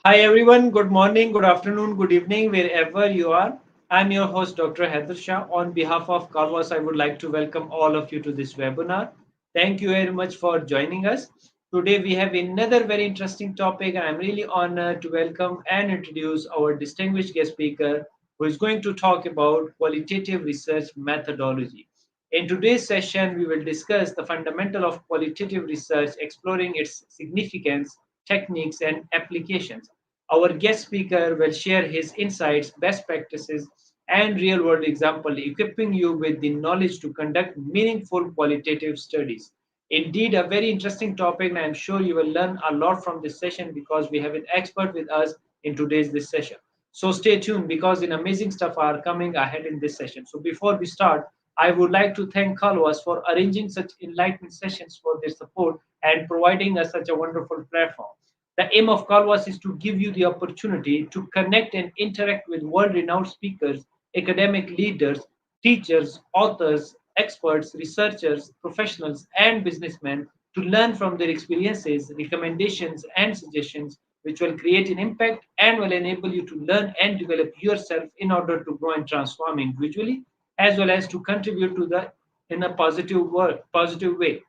Hi everyone, good morning, good afternoon, good evening, wherever you are. I'm your host, Dr. Haider Shah. On behalf of Calvas, I would like to welcome all of you to this webinar. Thank you very much for joining us. Today we have another very interesting topic, and I'm really honored to welcome and introduce our distinguished guest speaker who is going to talk about qualitative research methodology. In today's session, we will discuss the fundamental of qualitative research, exploring its significance, techniques, and applications. Our guest speaker will share his insights, best practices, and real world example, equipping you with the knowledge to conduct meaningful qualitative studies. Indeed, a very interesting topic, and I'm sure you will learn a lot from this session because we have an expert with us in today's this session. So stay tuned because an amazing stuff are coming ahead in this session. So before we start, I would like to thank Kalwas for arranging such enlightenment sessions for their support and providing us such a wonderful platform. The aim of Calvas is to give you the opportunity to connect and interact with world renowned speakers, academic leaders, teachers, authors, experts, researchers, professionals, and businessmen to learn from their experiences, recommendations, and suggestions, which will create an impact and will enable you to learn and develop yourself in order to grow and transform individually, as well as to contribute to the in a positive way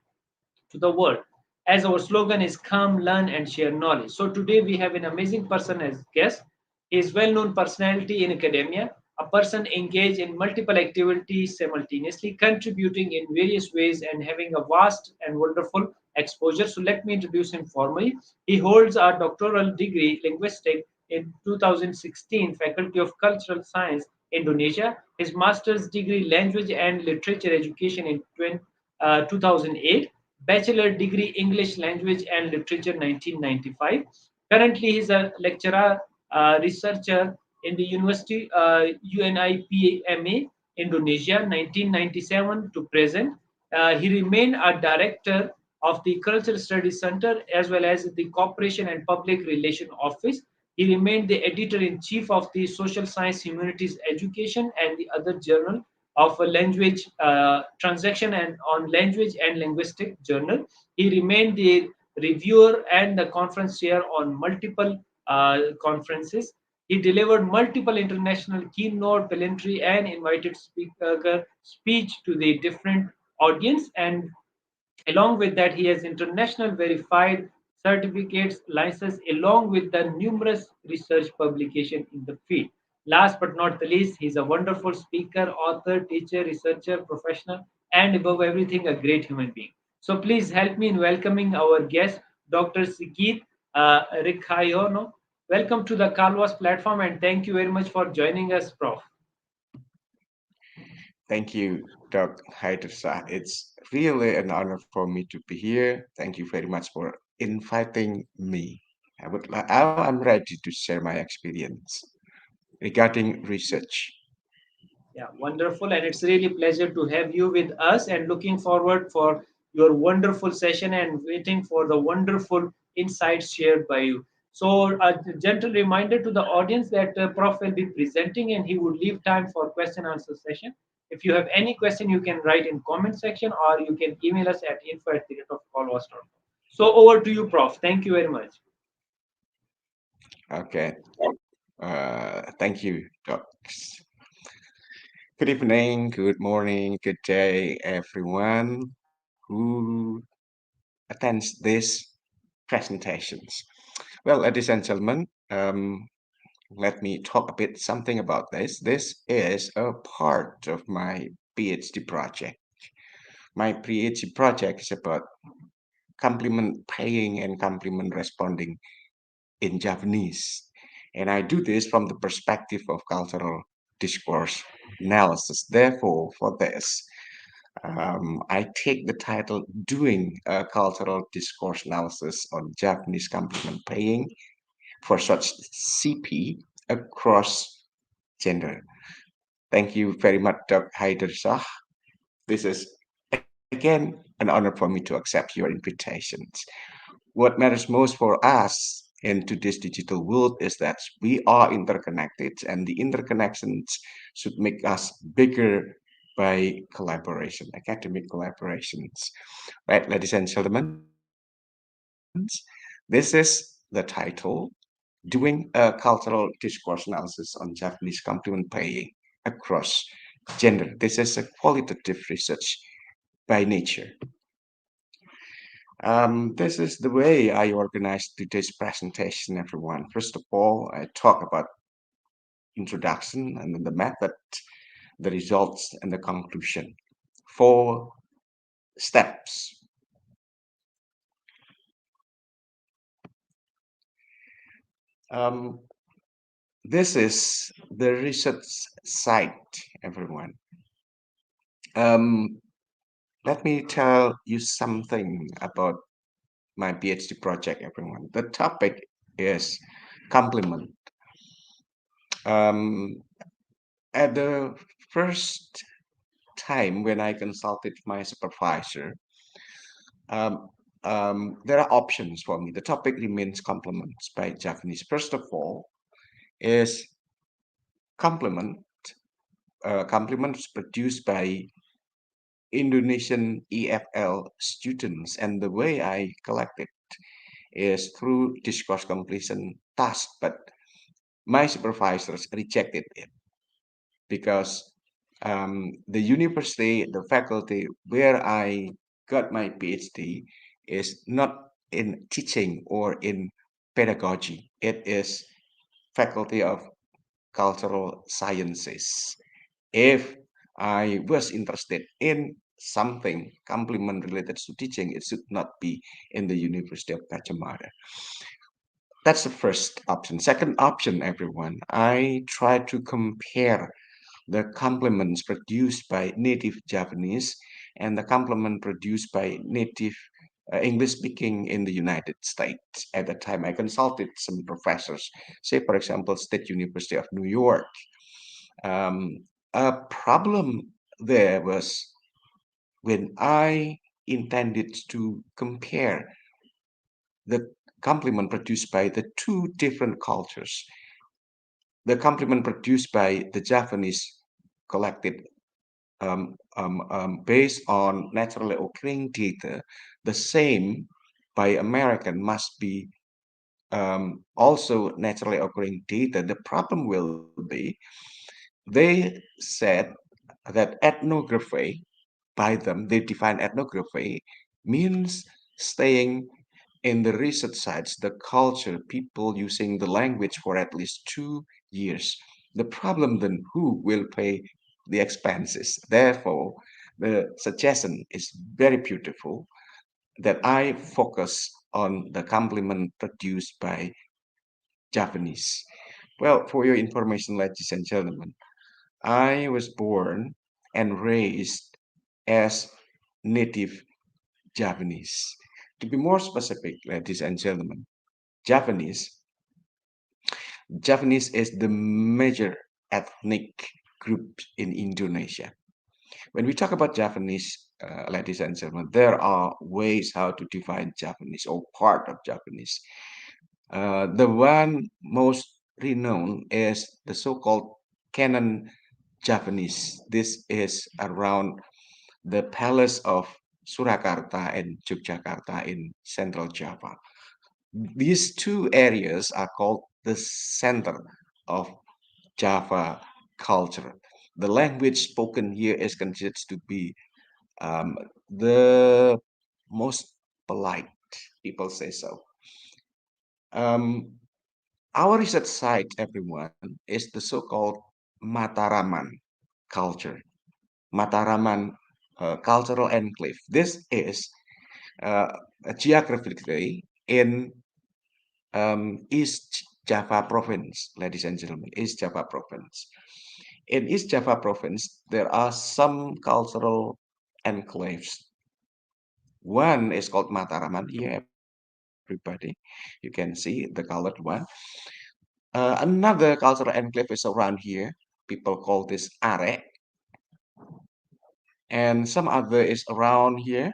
to the world. As our slogan is come, learn, and share knowledge. So today we have an amazing person as guest. He is well-known personality in academia, a person engaged in multiple activities simultaneously, contributing in various ways and having a vast and wonderful exposure. So let me introduce him formally. He holds a doctoral degree linguistics in 2016, Faculty of Cultural Science, Indonesia. His master's degree language and literature education in 2008, bachelor degree English language and literature 1995. Currently, he's a lecturer, researcher in the University UNIPMA, Indonesia, 1997 to present. He remained a director of the Cultural Studies Center as well as the Corporation and Public Relation Office. He remained the editor in chief of the Social Science Humanities Education and the other journal of a language transaction and on language and linguistic journal. He remained the reviewer and the conference chair on multiple conferences. He delivered multiple international keynote, plenary, and invited speaker speech to the different audience. And along with that, he has international verified certificates, licenses, along with the numerous research publication in the field. Last but not the least, he's a wonderful speaker, author, teacher, researcher, professional, and above everything, a great human being. So please help me in welcoming our guest, Dr. Sigit Ricahyono. Welcome to the Calvas platform, and thank you very much for joining us, Prof. Thank you, Dr. Haider. It's really an honor for me to be here. Thank you very much for inviting me. I'm ready to share my experience regarding research. Yeah, wonderful. And it's really pleasure to have you with us and looking forward for your wonderful session and waiting for the wonderful insights shared by you. So a gentle reminder to the audience that Prof will be presenting and he would leave time for question answer session. If you have any question, you can write in comment section or you can email us at info@callwas.com. So over to you, Prof. Thank you very much. Okay. Thank you, Doc. Good evening, good morning, good day, everyone who attends these presentations. Well, ladies and gentlemen, let me talk a bit something about this. This is a part of my PhD project. My PhD project is about compliment paying and compliment responding in Japanese. And I do this from the perspective of cultural discourse analysis. Therefore, for this, I take the title Doing a Cultural Discourse Analysis on Japanese Compliment Paying for such CP across gender. Thank you very much, Dr. Haider Shah. This is again an honor for me to accept your invitations. What matters most for us in today's digital world is that we are interconnected, and the interconnections should make us bigger by collaboration, academic collaborations. Right, ladies and gentlemen, this is the title, Doing doing a cultural discourse analysis on Japanese compliment paying across gender. This is a qualitative research by nature. This is the way I organized today's presentation, everyone. First of all, I talk about introduction and then the method, the results, and the conclusion. Four steps. Um, this is the research site, everyone. Um, Let me tell you something about my PhD project, everyone. The topic is complement. Um, at the first time when I consulted my supervisor, um, there are options for me. The topic remains complements by Japanese. First of all, is complement. Complements produced by Indonesian EFL students, and the way I collect it is through discourse completion task. But my supervisors rejected it because the university, the faculty where I got my PhD is not in teaching or in pedagogy. It is faculty of cultural sciences. If I was interested in something complement related to teaching, it should not be in the University of Gajah Mada. That's the first option. Second option, everyone, I try to compare the complements produced by native Japanese and the complement produced by native English speaking in the United States. At the time, I consulted some professors, say, for example, State University of New York. Um, a problem there was when I intended to compare the complement produced by the two different cultures. The complement produced by the Japanese collected based on naturally occurring data, the same by American must be also naturally occurring data. The problem will be they said that ethnography, by them, they define ethnography means staying in the research sites, the culture, people using the language for at least 2 years. The problem then, who will pay the expenses? Therefore, the suggestion is very beautiful that I focus on the complement produced by Japanese. Well, for your information, ladies and gentlemen, I was born and raised as native Japanese. To be more specific, ladies and gentlemen, Japanese Japanese is the major ethnic group in Indonesia. When we talk about Japanese, ladies and gentlemen, there are ways how to define Japanese or part of Japanese. The one most renowned is the so-called canon Japanese. This is around the palace of Surakarta and Yogyakarta in central Java. These two areas are called the center of Java culture. The language spoken here is considered to be the most polite. People say so. Um, our research site, everyone, is the so-called Mataraman culture. Mataraman cultural enclave. This is uh, geographically in East Java province, ladies and gentlemen, East Java province. In East Java province, there are some cultural enclaves. One is called Mataraman here, everybody. You can see the colored one. Another cultural enclave is around here. People call this Are, and some other is around here.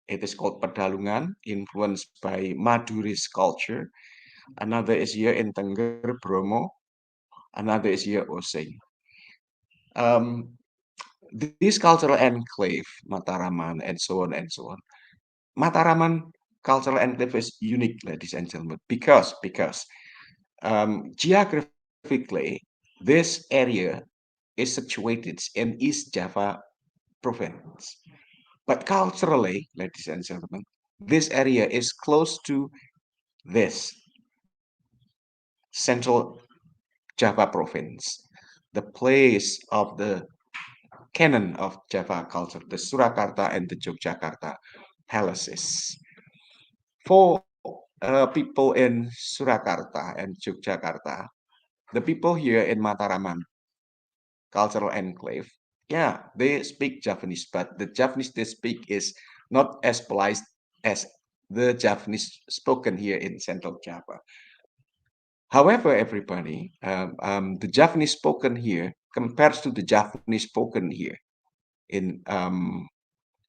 It is called Pedalungan, influenced by Madurese culture. Another is here in Tengger, Bromo. Another is here Osing. Um, this cultural enclave, Mataraman, and so on and so on. Mataraman cultural enclave is unique, ladies and gentlemen, because Geographically, this area is situated in East Java province. But culturally, ladies and gentlemen, this area is close to this central Java province, the place of the canon of Java culture, the Surakarta and the Yogyakarta palaces. For people in Surakarta and Yogyakarta, the people here in Mataraman cultural enclave, yeah, they speak Javanese, but the Javanese they speak is not as polite as the Javanese spoken here in Central Java. However, everybody, the Javanese spoken here compares to the Javanese spoken here in um,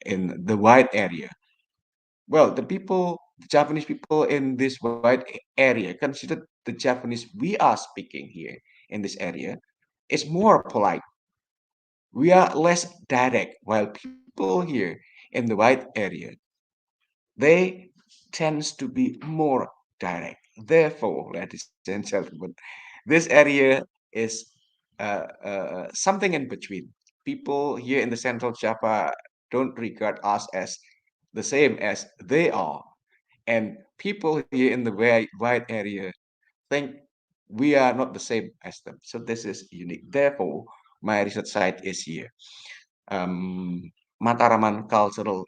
in the wide area. Well, the Japanese people in this wide area consider the Japanese we are speaking here in this area is more polite. We are less direct, while people here in the wide area, they tends to be more direct. Therefore, ladies and gentlemen, this area is something in between. People here in the Central Java don't regard us as the same as they are, and people here in the wide area think we are not the same as them. So this is unique. Therefore, my research site is here. Um, Mataraman Cultural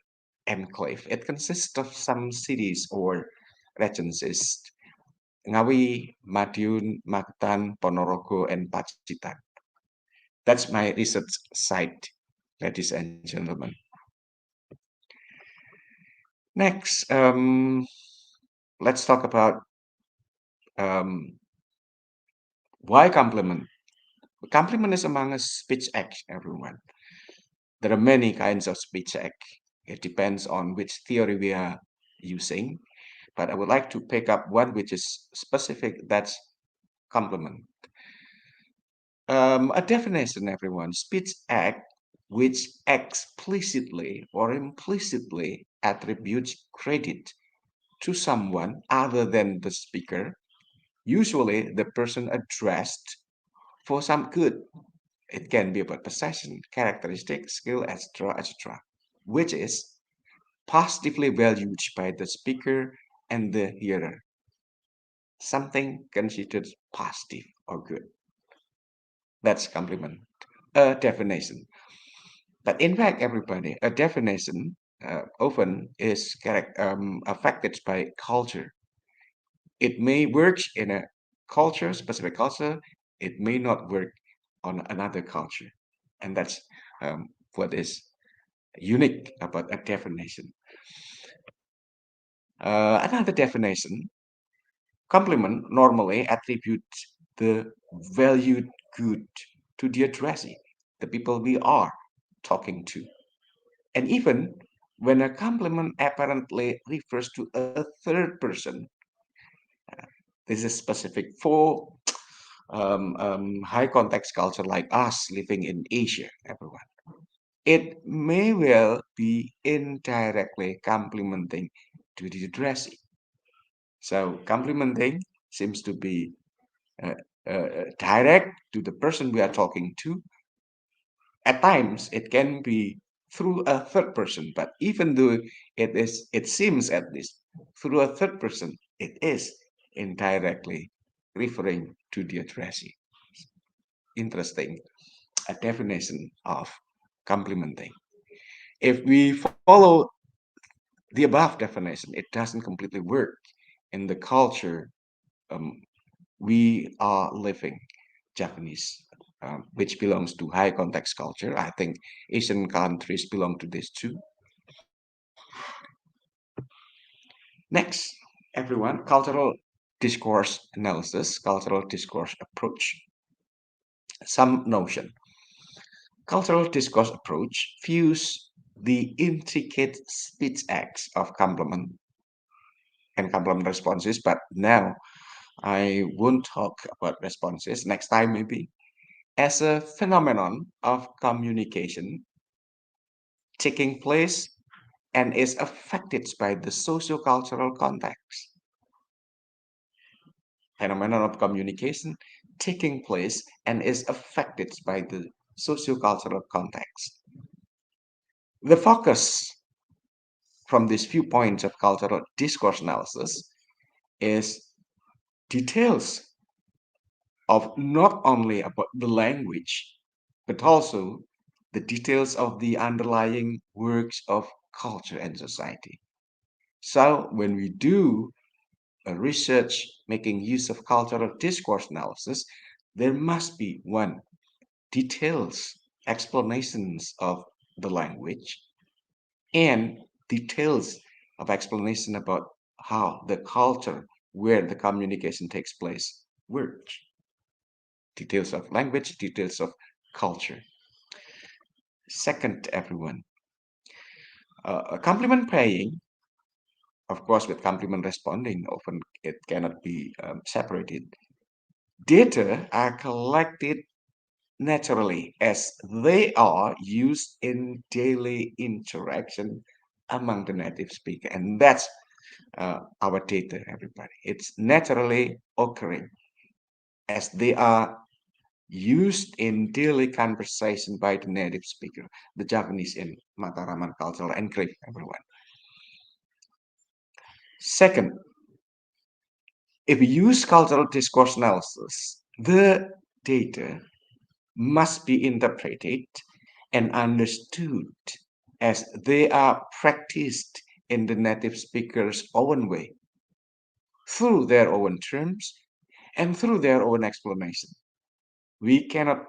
Enclave. It consists of some cities or regencies: Ngawi, Madiun, Mactan, Ponorogo, and Pacitan. That's my research site, ladies and gentlemen. Next, let's talk about um, why complement. Complement is among us speech act, everyone. There are many kinds of speech act. It depends on which theory we are using, but I would like to pick up one which is specific, that's complement. A definition, everyone: speech act which explicitly or implicitly attributes credit to someone other than the speaker, usually the person addressed, for some good. It can be about possession, characteristic, skill, etc., etc., which is positively valued by the speaker and the hearer. Something considered positive or good. That's compliment. A definition. But in fact, everybody, a definition often is affected by culture. It may work in a culture, specific culture. It may not work on another culture, and that's what is unique about a definition. Another definition: compliment normally attributes the valued good to the addressee, the people we are talking to. And even when a compliment apparently refers to a third person, this is specific for high context culture like us living in Asia, everyone. It may well be indirectly complimenting to the addressee. So complimenting seems to be uh, direct to the person we are talking to. At times, it can be through a third person, but even though it seems at least through a third person, it is indirectly referring to the addressee. Interesting, a definition of complimenting. If we follow the above definition, it doesn't completely work in the culture um, we are living, Japanese, which belongs to high context culture. I think Asian countries belong to this too. Next, everyone, cultural discourse analysis, cultural discourse approach. Some notion. Cultural discourse approach views the intricate speech acts of complement and complement responses, but now I won't talk about responses. Next time, maybe, as a phenomenon of communication taking place and is affected by the socio-cultural context. phenomenon of communication taking place and is affected by the sociocultural context. The focus from these viewpoints of cultural discourse analysis is details of not only about the language, but also the details of the underlying works of culture and society. So when we do a research making use of cultural discourse analysis, there must be one details, explanations of the language, and details of explanation about how the culture where the communication takes place works. Details of language, details of culture. Second, everyone, compliment paying, of course, with compliment responding, often it cannot be separated. Data are collected naturally as they are used in daily interaction among the native speaker. And that's our data, everybody. It's naturally occurring as they are used in daily conversation by the native speaker, the Japanese in Mataraman Cultural Enclave, everyone. Second, if we use cultural discourse analysis, the data must be interpreted and understood as they are practiced in the native speaker's own way, through their own terms and through their own explanation. We cannot,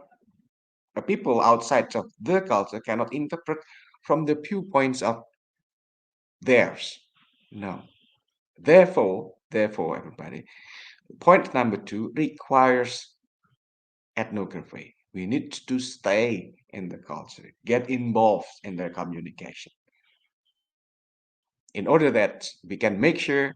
people outside of the culture cannot interpret from the viewpoints of theirs. No. Therefore, everybody, point number two requires ethnography. We need to stay in the culture, get involved in their communication in order that we can make sure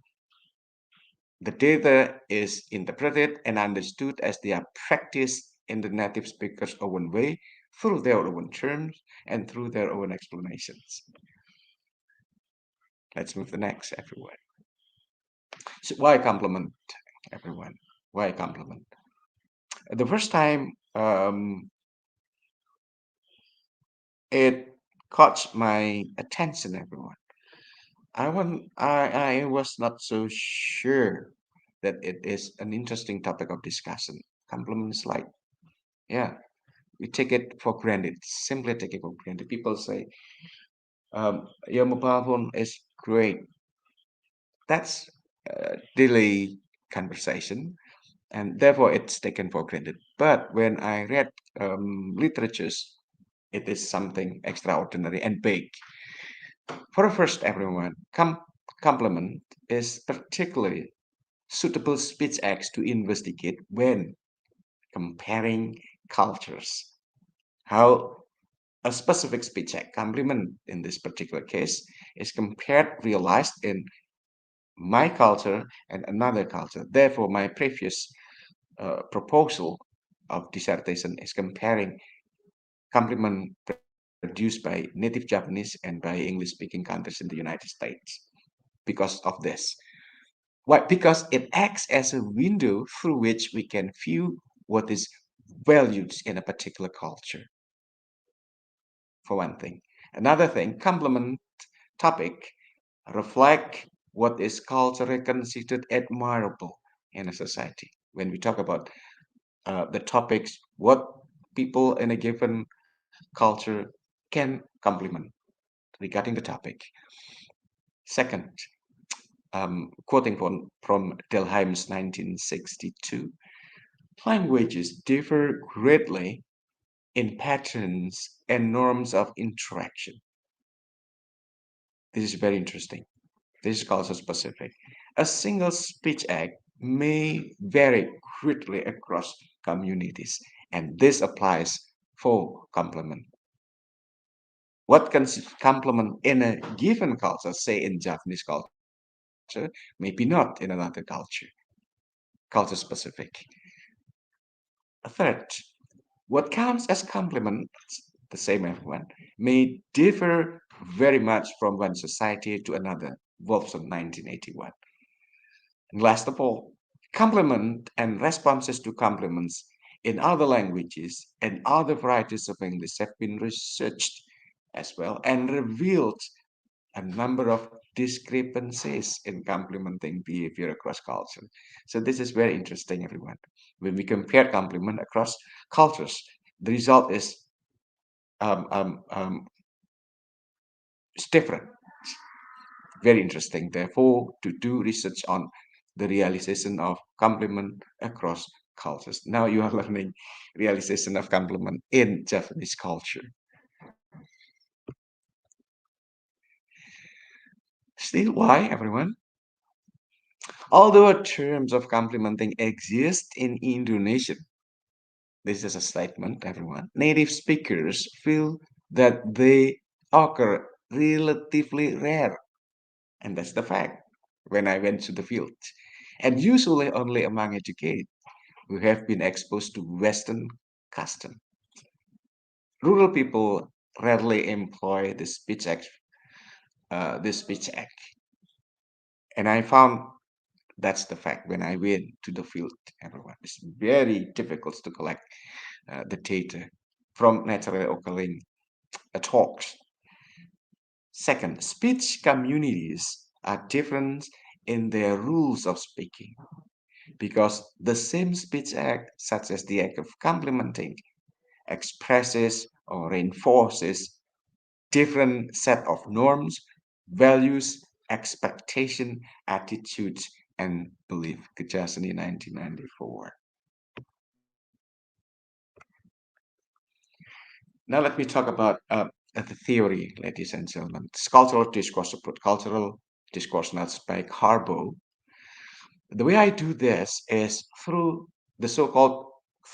the data is interpreted and understood as they are practiced in the native speaker's own way, through their own terms and through their own explanations. Let's move to the next, everyone. So why compliment, everyone? Why compliment? The first time it caught my attention, everyone. I was not so sure that it is an interesting topic of discussion. Compliments, like, yeah, we take it for granted, simply take it for granted. People say, your mobile phone is great. That's daily conversation, and therefore it's taken for granted. But when I read literatures, it is something extraordinary and big. For the first, everyone, compliment is particularly suitable speech acts to investigate when comparing cultures. How a specific speech act, compliment in this particular case, is compared, realized in my culture and another culture. Therefore, my previous proposal of dissertation is comparing compliment produced by native Japanese and by English-speaking countries in the United States because of this. Why? Because it acts as a window through which we can view what is valued in a particular culture, for one thing. Another thing, complement topic reflect what is culturally considered admirable in a society. When we talk about the topics, what people in a given culture can compliment regarding the topic. Second, quoting from Delheim's 1962, languages differ greatly in patterns and norms of interaction. This is very interesting. This is culture specific. A single speech act may vary greatly across communities, and this applies for complement. What can complement in a given culture, say in Japanese culture, maybe not in another culture specific. Third, what counts as complement, the same everyone, may differ very much from one society to another. Wolfson, 1981. And last of all, Complement and responses to complements in other languages and other varieties of English have been researched as well and revealed a number of discrepancies in complementing behavior across culture. So this is very interesting, everyone. When we compare complement across cultures, the result is um, um, um, it's different. Very interesting. Therefore, to do research on the realization of complement across cultures. Now you are learning realization of complement in Japanese culture. Still, why, everyone? Although terms of complementing exist in Indonesian, this is a statement, everyone. Native speakers feel that they occur relatively rare, and that's the fact when I went to the field, and usually only among educated who have been exposed to Western custom. Rural people rarely employ this speech act, and I found that's the fact when I went to the field. Everyone, it's very difficult to collect the data from naturally occurring talks. Second, speech communities are different in their rules of speaking because the same speech act, such as the act of complimenting, expresses or reinforces different set of norms, values, expectation, attitudes, and belief. Kejasani 1994. Now let me talk about the theory, ladies and gentlemen. This cultural discourse approach, cultural discourse analysis by Carbo. The way I do this is through the so-called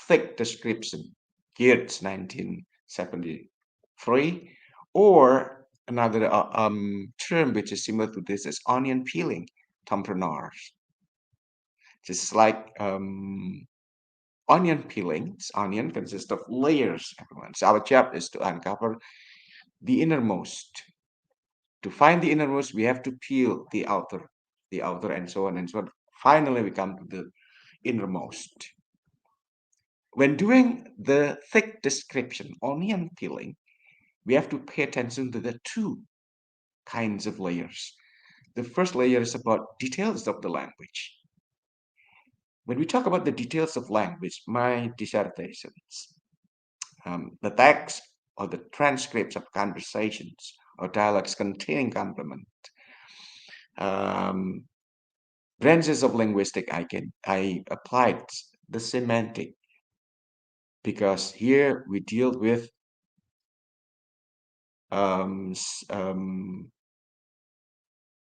thick description, Geertz 1973, or another term which is similar to this is onion peeling, entrepreneurs. Just like onion peeling, onion consists of layers, everyone. So our job is to uncover the innermost. To find the innermost, we have to peel the outer, and so on and so on. Finally, we come to the innermost. When doing the thick description, onion peeling, we have to pay attention to the two kinds of layers. The first layer is about details of the language. When we talk about the details of language, my dissertations, the text or the transcripts of conversations or dialogues containing complement, um, branches of linguistic, I applied the semantic because here we deal with um,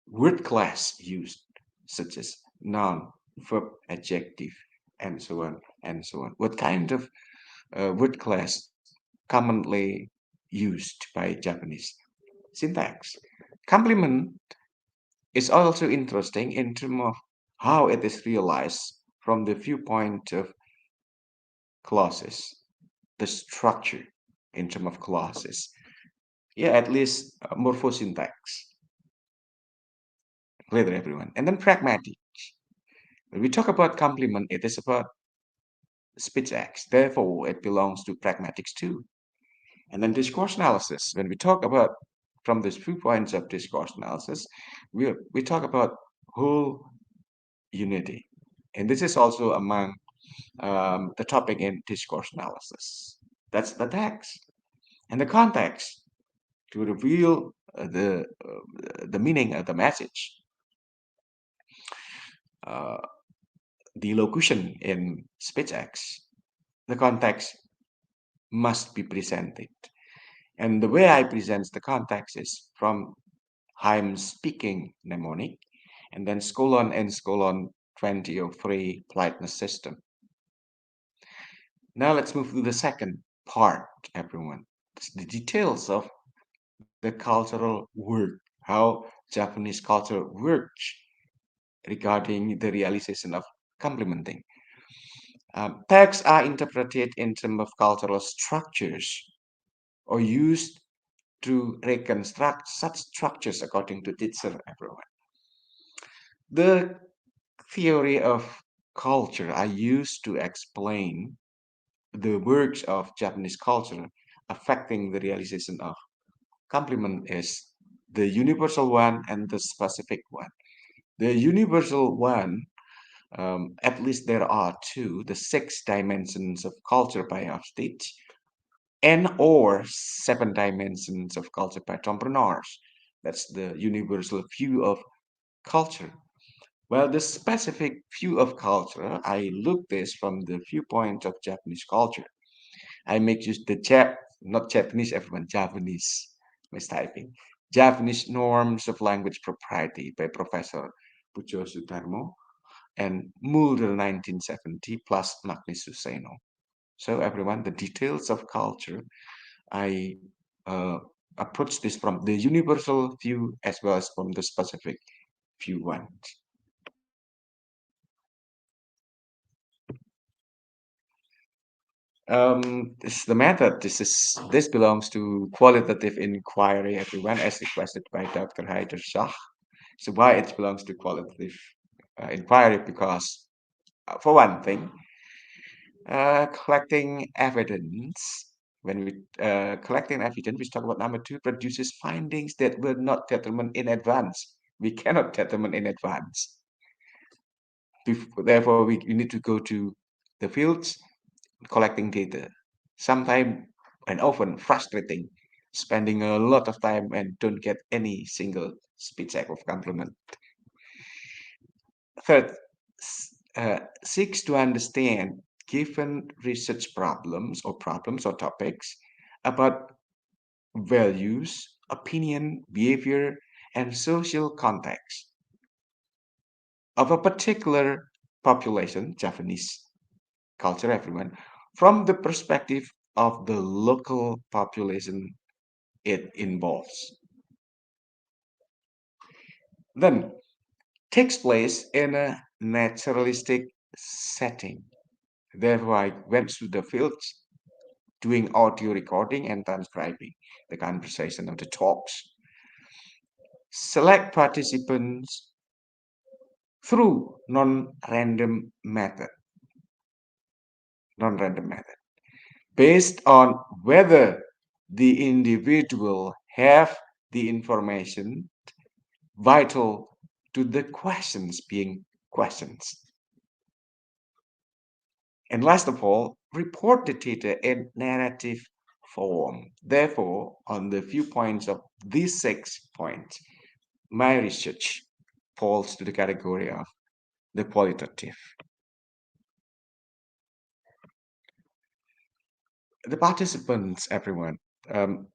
word class used, such as noun, verb, adjective, and so on and so on. What kind of word class commonly used by Japanese? Syntax. Complement is also interesting in terms of how it is realized from the viewpoint of clauses, the structure in terms of clauses. Yeah, at least morphosyntax, later everyone. And then pragmatic. When we talk about complement, it is about speech acts. Therefore, it belongs to pragmatics too. And then discourse analysis. When we talk about from these viewpoints of discourse analysis, we talk about whole unity. And this is also among the topic in discourse analysis. That's the text and the context to reveal the meaning of the message. Uh, the locution in speech acts, the context must be presented. And the way I present the context is from I'm speaking mnemonic and then Skolon and Skolon 2003 politeness system. Now let's move to the second part, everyone. It's the details of the cultural work, how Japanese culture works regarding the realization of complementing. Texts are interpreted in terms of cultural structures or used to reconstruct such structures according to teacher everyone. The theory of culture I use to explain the works of Japanese culture affecting the realization of complement is the universal one and the specific one. The universal one, at least there are two, the six dimensions of culture by Hofstede and or seven dimensions of culture by Tom Berners. That's the universal view of culture. Well, the specific view of culture, I look this from the viewpoint of Japanese culture. I make use the not Japanese, everyone, Japanese, mistyping. Japanese norms of language propriety by Professor Pujo Sudarmo and Mulder 1970 plus Magnus Suseno. So everyone, the details of culture, I uh, approach this from the universal view as well as from the specific view one. This is the method. This belongs to qualitative inquiry, everyone, as requested by Dr. Haider Shah. So why it belongs to qualitative inquiry? Because, for one thing, collecting evidence. When we collecting evidence, we talk about number two produces findings that were not determined in advance. We cannot determine in advance. Therefore, we need to go to the fields collecting data. Sometimes and often frustrating, spending a lot of time and don't get any single speech check of compliment. Third, seeks to understand given research problems or topics about values, opinion, behavior, and social context of a particular population, Japanese culture, everyone, from the perspective of the local population it involves. Then takes place in a naturalistic setting. Therefore, I went to the fields doing audio recording and transcribing the conversation of the talks. Select participants through non-random method, based on whether the individual have the information vital to the questions being questions. And last of all, report the data in narrative form. Therefore, on the viewpoints of these 6 points, my research falls to the category of the qualitative. The participants, everyone, um,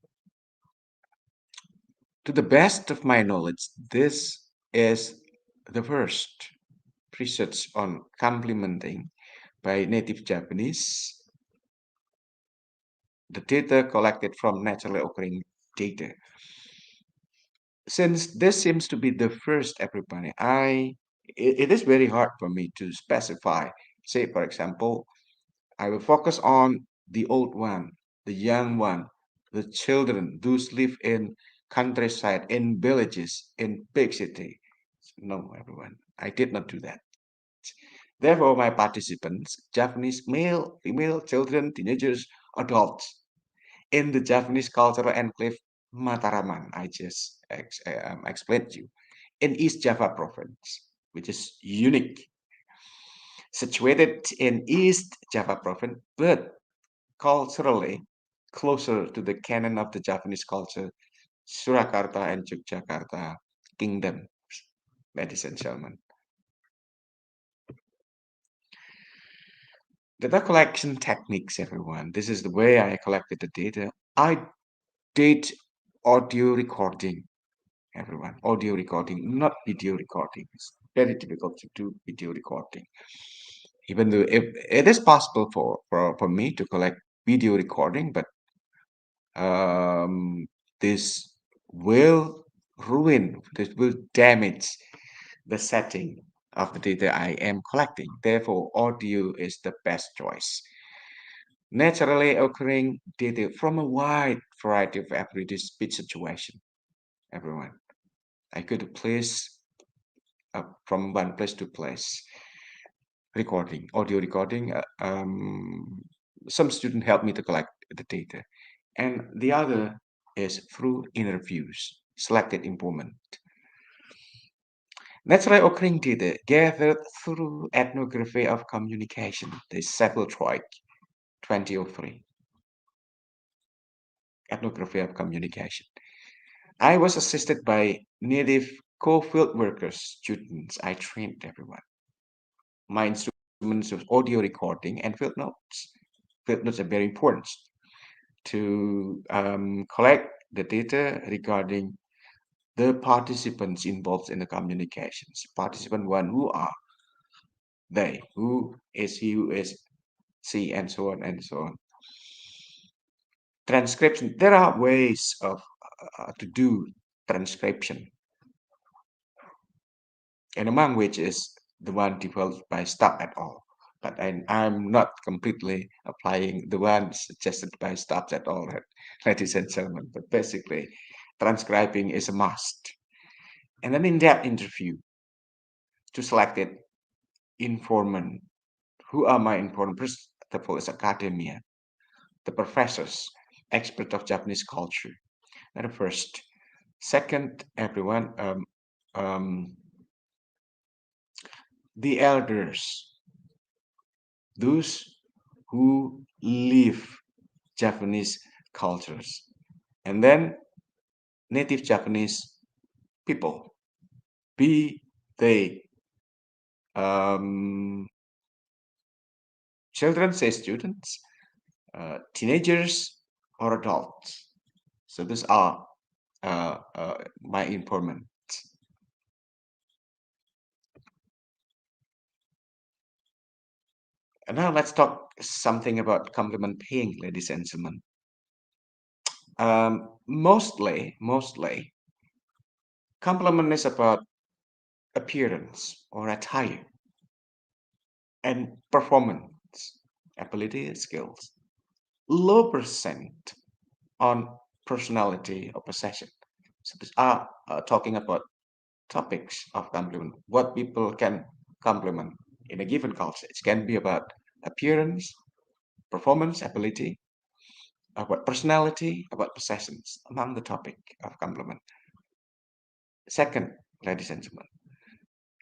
to the best of my knowledge, this is the first research on complementing by native Japanese the data collected from naturally occurring data. Since this seems to be the first, everybody, it is very hard for me to specify. Say, for example, I will focus on the old one, the young one, the children, those live in countryside, in villages, in big city. No, everyone, I did not do that. Therefore, my participants, Japanese male, female, children, teenagers, adults, in the Japanese cultural enclave Mataraman, I just explained to you, in East Java province, which is unique, situated in East Java province, but culturally closer to the canon of the Japanese culture, Surakarta and Yogyakarta kingdom, ladies and gentlemen. Data collection techniques, everyone. This is the way I collected the data. I did audio recording, everyone. Audio recording, not video recording. It's very difficult to do video recording. Even though it is possible for me to collect video recording, but um, this will this will damage the setting of the data I am collecting. Therefore, audio is the best choice. Naturally occurring data from a wide variety of everyday speech situation, everyone. I could place from one place to place. recording, audio recording. Some student helped me to collect the data, and the other is through interviews, selected informant. Naturally occurring data gathered through ethnography of communication, the Sepultroik 2003, ethnography of communication. I was assisted by native co-field workers, students. I trained everyone. My instruments of audio recording and field notes. Field notes are very important to collect the data regarding the participants involved in the communications. Participant one, who are they? Who is he? Who is she? And so on and so on. Transcription. There are ways of to do transcription, and among which is the one developed by Stubb et al. But I'm not completely applying the one suggested by Stubb et al., ladies and gentlemen. But basically, transcribing is a must. And then in-depth interview to selected informant. Who are my informant? First of all, is academia, the professors, expert of Japanese culture. That first. Second, everyone, um, the elders, those who live Japanese cultures, and then native Japanese people, be they um, children, say students, teenagers, or adults. So these are my informants. And now let's talk something about compliment paying, ladies and gentlemen. Mostly, compliment is about appearance or attire and performance, ability and skills. Low percent on personality or possession. So these are talking about topics of compliment. What people can compliment in a given culture. It can be about appearance, performance, ability, about personality, about possessions, among the topic of compliment. Second, ladies and gentlemen,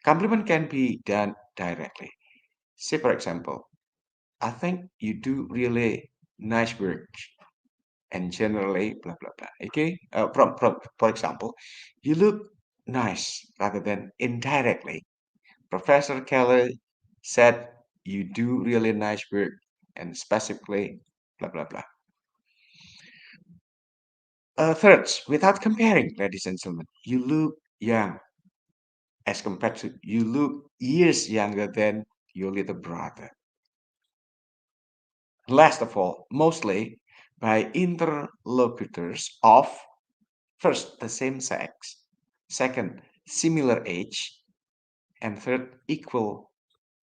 compliment can be done directly. Say, for example, I think you do really nice work and generally blah blah blah. Okay, for example, you look nice rather than indirectly. Professor Keller said you do really nice work and specifically blah blah blah. Third, without comparing, ladies and gentlemen, you look young as compared to you look years younger than your little brother. Last of all, mostly by interlocutors of first the same sex, second similar age, and third equal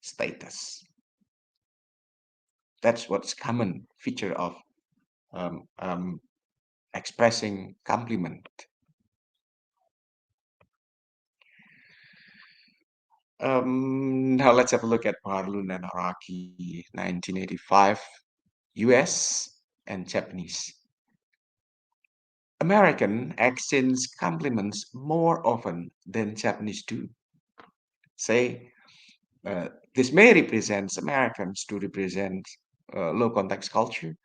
status. That's what's common feature of um, um, expressing compliment. Now let's have a look at Barloon and Araki, 1985, US and Japanese. American exchange compliments more often than Japanese do. Say, this may represent Americans to represent low context culture.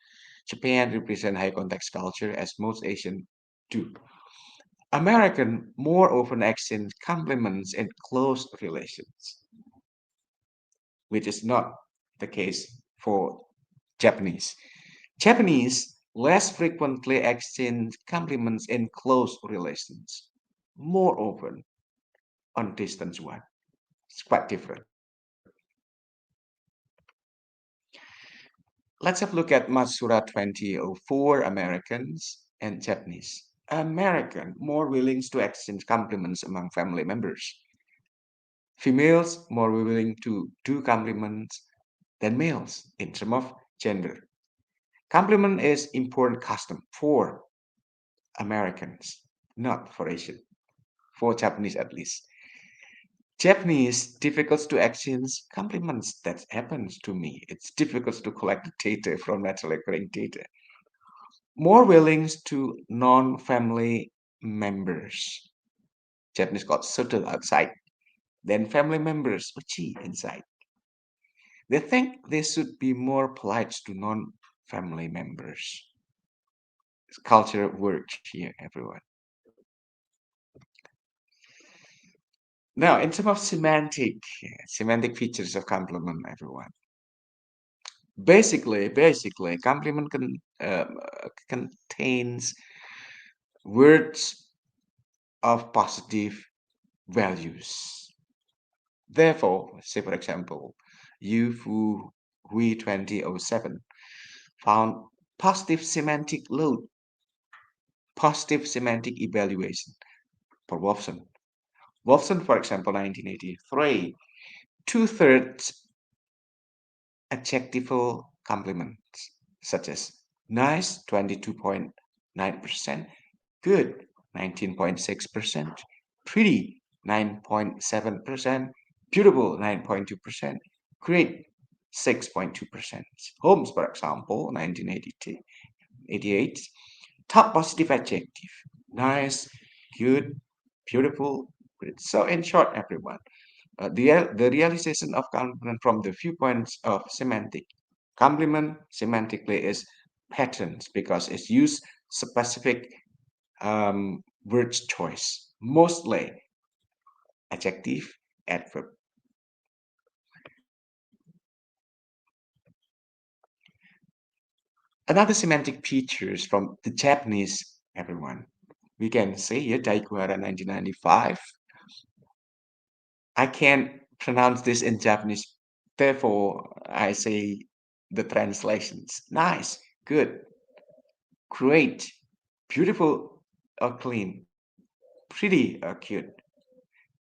Japan represent high context culture as most Asian do. American more often exchange compliments in close relations, which is not the case for Japanese. Japanese less frequently exchange compliments in close relations, more often on distance one. It's quite different. Let's have a look at Matsura 2004 Americans and Japanese. American more willing to exchange compliments among family members. Females more willing to do compliments than males in terms of gender. Compliment is important custom for Americans, not for Asian, for Japanese at least. Japanese difficult to exchange compliments. That happens to me. It's difficult to collect data from naturally occurring data. More willing to non-family members. Japanese got subtle outside, then family members uchi inside. They think they should be more polite to non-family members. Culture works here, everyone. Now, in terms of semantic features of compliment, everyone. Basically, compliment contains words of positive values. Therefore, say for example, you Fu Hui 2007 found positive semantic evaluation for Wolfson. Wolfson, for example, 1983, two-thirds adjectival compliments, such as nice, 22.9%, good, 19.6%, pretty, 9.7%, beautiful, 9.2%, great, 6.2%. Holmes, for example, 1988, top positive adjective, nice, good, beautiful, great. So, in short, everyone, the realization of compliment from the viewpoints of semantic. Complement semantically is patterns because it's used specific word choice, mostly adjective, adverb. Another semantic features from the Japanese, everyone. We can say here, Daikuhara 1995. I can't pronounce this in Japanese, therefore I say the translations. Nice, good, great, beautiful or clean, pretty or cute,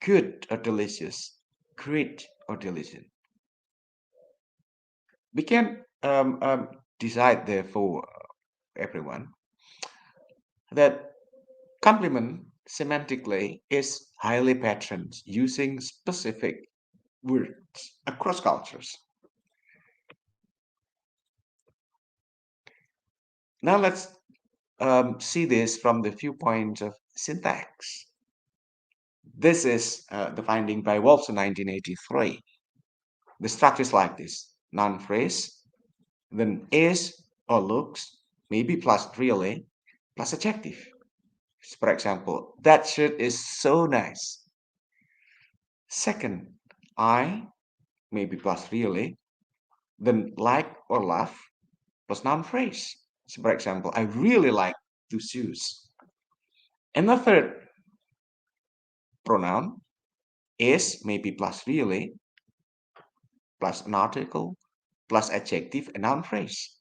good or delicious, great or delicious. We can decide, therefore, everyone, that complement semantically is highly patterned using specific words across cultures. Now let's see this from the viewpoint of syntax. This is the finding by Wolfson 1983. The structure is like this: noun phrase, then is or looks, maybe plus really, plus adjective. For example, that shirt is so nice. Second, I, maybe plus really, then like or love, plus noun phrase. So for example, I really like the shoes. And the third pronoun is maybe plus really, plus an article, plus adjective, and noun phrase.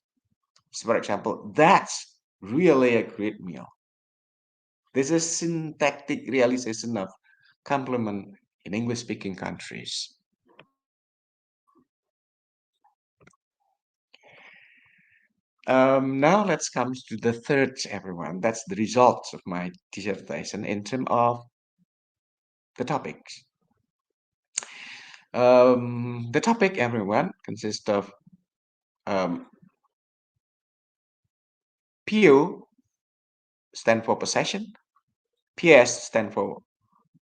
So for example, that's really a great meal. This is syntactic realization of complement in English speaking countries. Now let's come to the third, everyone. That's the results of my dissertation in terms of the topics. The topic, everyone, consists of um, PO stand for possession, PS stand for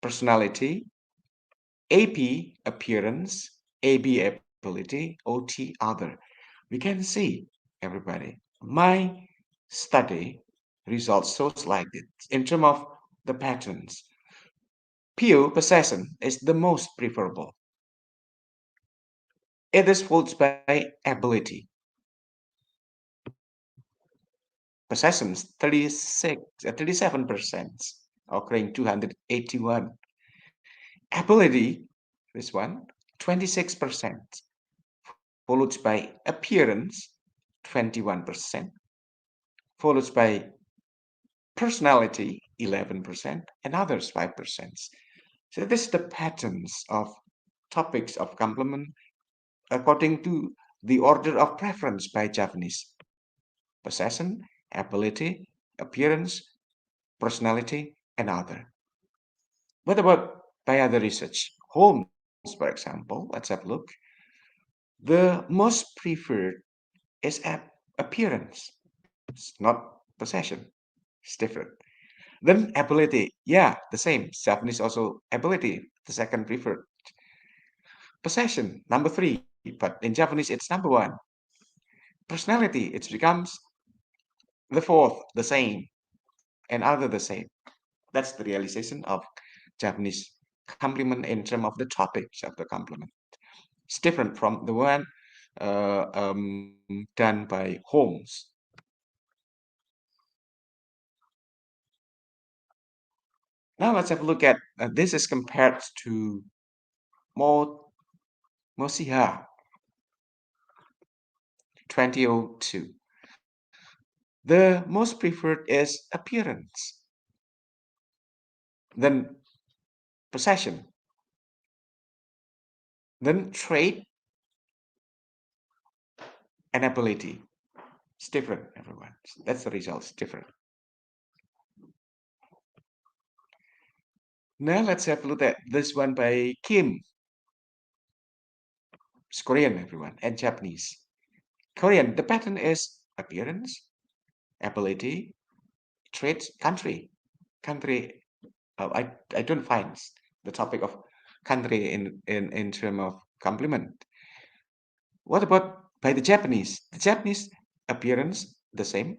personality, AP appearance, AB ability, OT other. We can see, everybody, my study results shows like this in terms of the patterns. PO possession is the most preferable. It is followed by ability. Possessions 37%, occurring 281. Ability, this one, 26%, followed by appearance, 21%, followed by personality, 11%, and others, 5%. So this is the patterns of topics of complement according to the order of preference by Japanese: possession, ability, appearance, personality, and other. What about by other research? homes, for example, let's have a look. The most preferred is appearance. It's not possession. It's different. Then ability. Yeah, the same. Japanese also ability, the second preferred. Possession, number three. But in Japanese, it's number one. Personality, it becomes the fourth, the same, and other the same. That's the realization of Japanese complement in terms of the topics of the complement. It's different from the one done by Holmes. Now let's have a look at this is compared to Mo Mosiha 2002. The most preferred is appearance, then possession, then trait and ability. It's different, everyone. That's the result. It's different. Now let's have a look at this one by Kim. It's Korean, everyone, and Japanese. Korean, the pattern is appearance, ability, traits, country. Country, I don't find the topic of country in terms of complement. What about by the Japanese? The Japanese appearance, the same,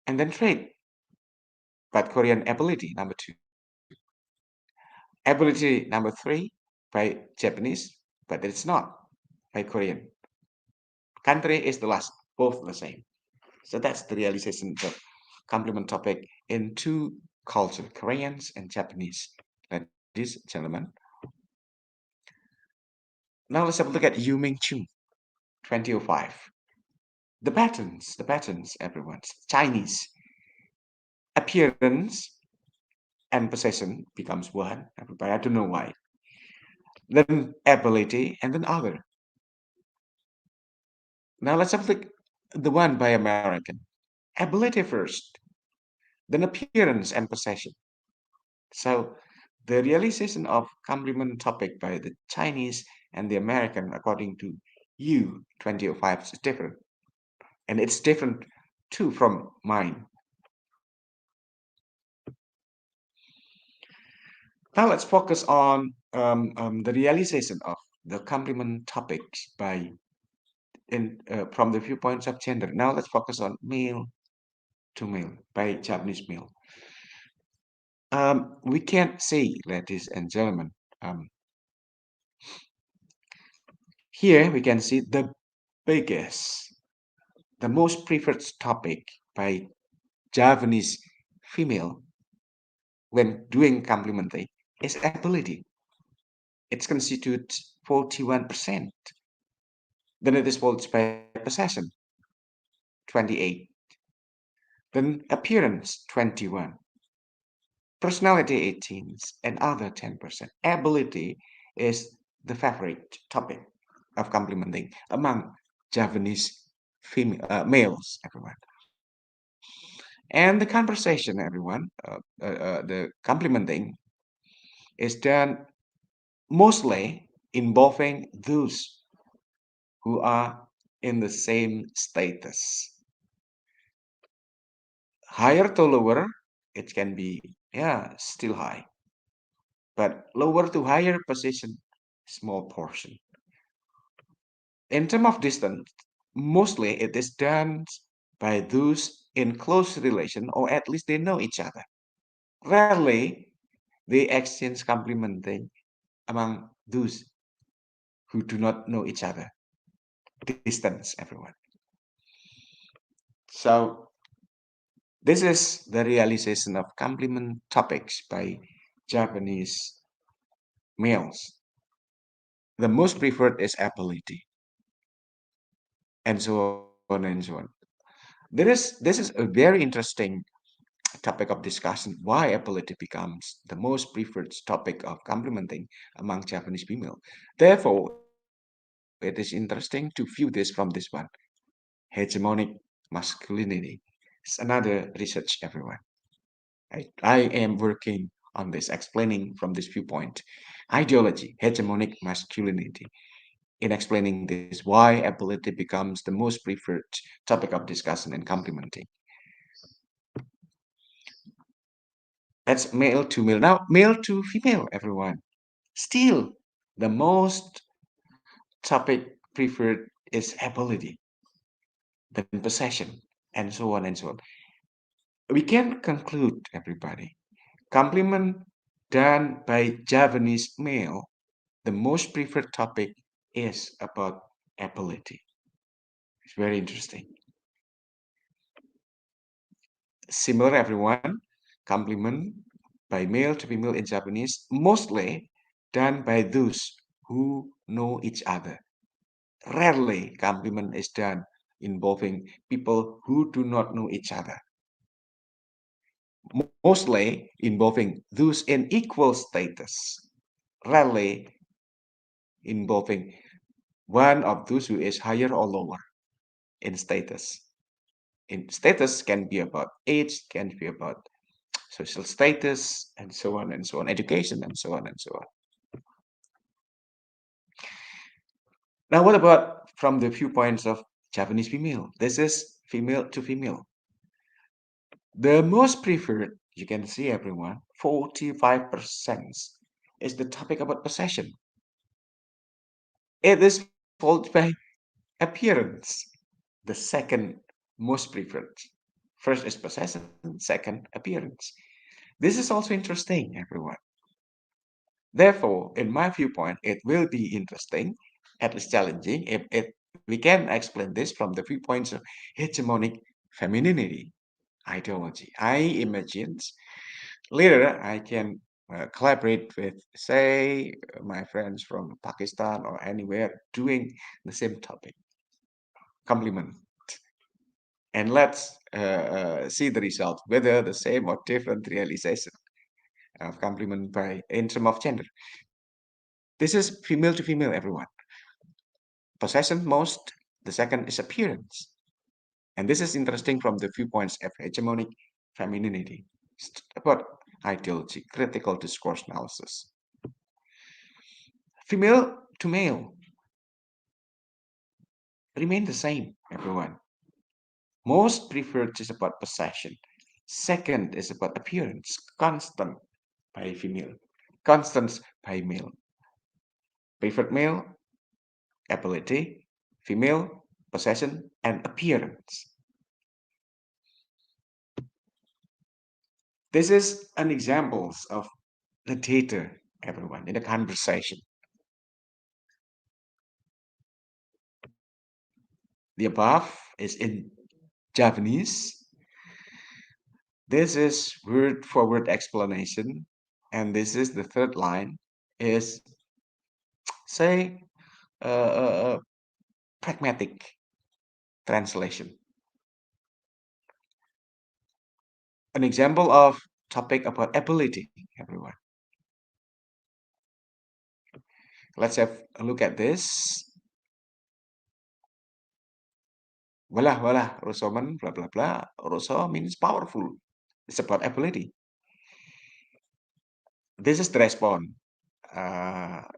and then trait, but Korean ability, number two. Ability, number three, by Japanese, but it's not by Korean. Country is the last, both the same. So that's the realization of complement topic in two culture, Koreans and Japanese. Ladies and gentlemen. Now let's have a look at Yu Ming Chu, 2005. The patterns, everyone. Chinese. Appearance and possession becomes one, everybody. I don't know why. Then ability and then other. Now let's have a look the one by American. Ability first, then appearance and possession. So the realization of complement topic by the Chinese and the American, according to you, 2005, is different. And it's different too from mine. Now let's focus on the realization of the complement topics by from the viewpoints of gender. Now let's focus on male to male by Japanese male. We can see, ladies and gentlemen, here we can see the biggest, the most preferred topic by Japanese female when doing complimenting is ability. It constitutes 41%. Then it is followed by possession, 28. Then appearance, 21. Personality, 18. And other, 10%. Ability is the favorite topic of complimenting among Japanese males, everyone. And the conversation, everyone, the complimenting is done mostly involving those who are in the same status. Higher to lower, it can be, yeah, still high. But lower to higher position, small portion. In terms of distance, mostly it is done by those in close relation, or at least they know each other. Rarely they exchange complimenting among those who do not know each other. Distance, everyone. So this is the realization of complement topics by Japanese males. The most preferred is ability, and so on and so on. This is a very interesting topic of discussion why ability becomes the most preferred topic of complementing among Japanese female. Therefore, it is interesting to view this from this one. Hegemonic masculinity. It's another research, everyone. I am working on this, explaining from this viewpoint ideology, hegemonic masculinity. In explaining this, why ability becomes the most preferred topic of discussion and complementing. That's male to male. Now, male to female, everyone. Still, the most topic preferred is ability, then possession, and so on and so on. We can conclude, everybody. Compliment done by Javanese male, the most preferred topic is about ability. It's very interesting. Similar, everyone. Compliment by male to female in Japanese, mostly done by those who know each other. Rarely, compliment is done involving people who do not know each other. Mostly involving those in equal status. Rarely involving one of those who is higher or lower in status. In status can be about age, can be about social status, and so on and so on, education, and so on and so on. Now, what about from the viewpoints of Japanese female? This is female to female. The most preferred, you can see everyone, 45% is the topic about possession. It is followed by appearance, the second most preferred. First is possession, second, appearance. This is also interesting, everyone. Therefore, in my viewpoint, it will be interesting, at least challenging, if we can explain this from the viewpoints of hegemonic femininity ideology. I imagine later I can collaborate with, say, my friends from Pakistan or anywhere doing the same topic, complement. And let's see the result, whether the same or different realization of complement by in terms of gender. This is female to female, everyone. Possession most, the second is appearance. And this is interesting from the viewpoints of hegemonic femininity. About ideology, critical discourse analysis. Female to male remain the same, everyone. Most preferred is about possession. Second is about appearance, constant by female, constant by male. Preferred male, ability, female, possession, and appearance. This is an example of the data, everyone, in a conversation. The above is in Japanese. This is word for word explanation. And this is the third line is, say, pragmatic translation. An example of topic about ability, everyone. Let's have a look at this. Walah, walah, Rosoman, blah, blah, blah. Roso means powerful. It's about ability. This is the response.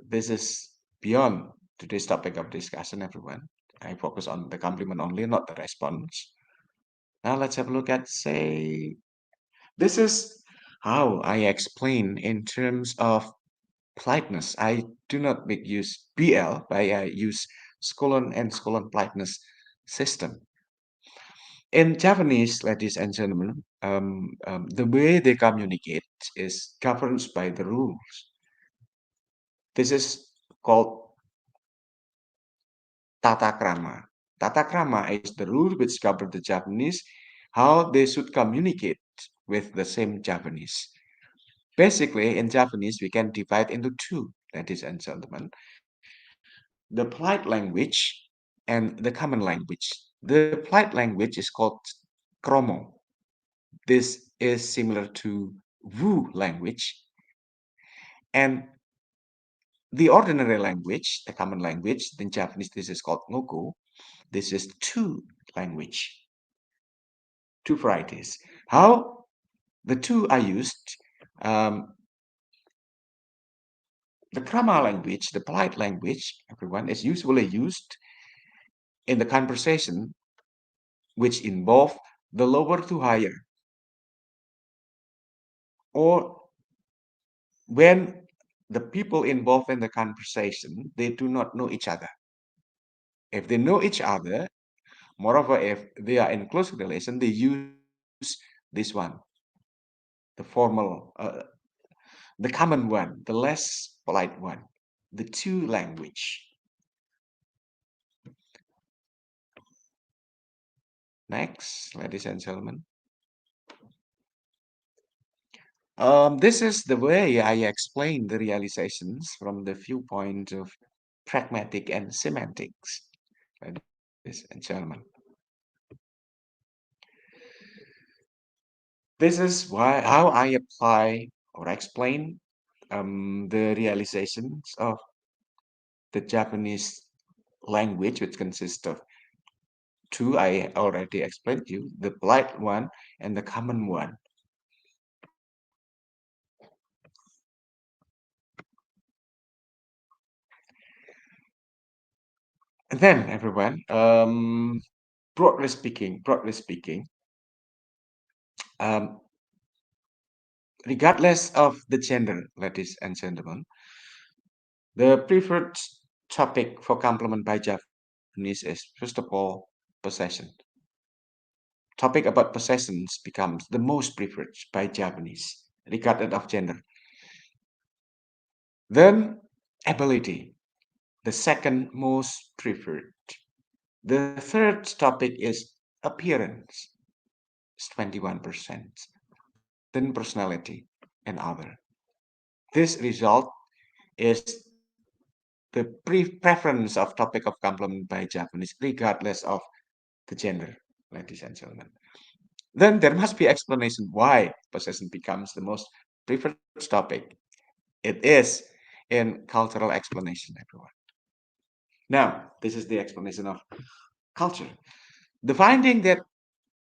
This is beyond today's topic of discussion, everyone. I focus on the compliment only, not the response. Now let's have a look at, say, this is how I explain in terms of politeness. I do not make use BL, but I use Skolon and Skolon politeness system. In Japanese, ladies and gentlemen, the way they communicate is governed by the rules. This is called tata krama. Tata krama is the rule which govern the Japanese, how they should communicate with the same Japanese. Basically, in Japanese, we can divide into two, ladies and gentlemen. The polite language and the common language. The polite language is called kromo. This is similar to Wu language. And the ordinary language, the common language, in Japanese, this is called ngoko. This is two language, two varieties. How the two are used, um, The krama language, the polite language, everyone, is usually used in the conversation which involve the lower to higher, or when the people involved in the conversation, they do not know each other. If they know each other, moreover, if they are in close relation, they use this one, the formal, the common one, the less polite one, the two language. Next, ladies and gentlemen. This is the way I explain the realizations from the viewpoint of pragmatic and semantics, ladies and gentlemen. This is why how I apply or explain the realizations of the Japanese language, which consists of two. I already explained to you, the polite one and the common one. And then, everyone, broadly speaking, um, regardless of the gender, ladies and gentlemen, the preferred topic for compliment by Japanese is, first of all, possession. Topic about possessions becomes the most preferred by Japanese, regardless of gender. Then, ability, the second most preferred. The third topic is appearance, it's 21%. Then personality and other. This result is the preference of topic of compliment by Japanese, regardless of the gender, ladies and gentlemen. Then there must be explanation why possession becomes the most preferred topic. It is in cultural explanation, everyone. Now, this is the explanation of culture. The finding that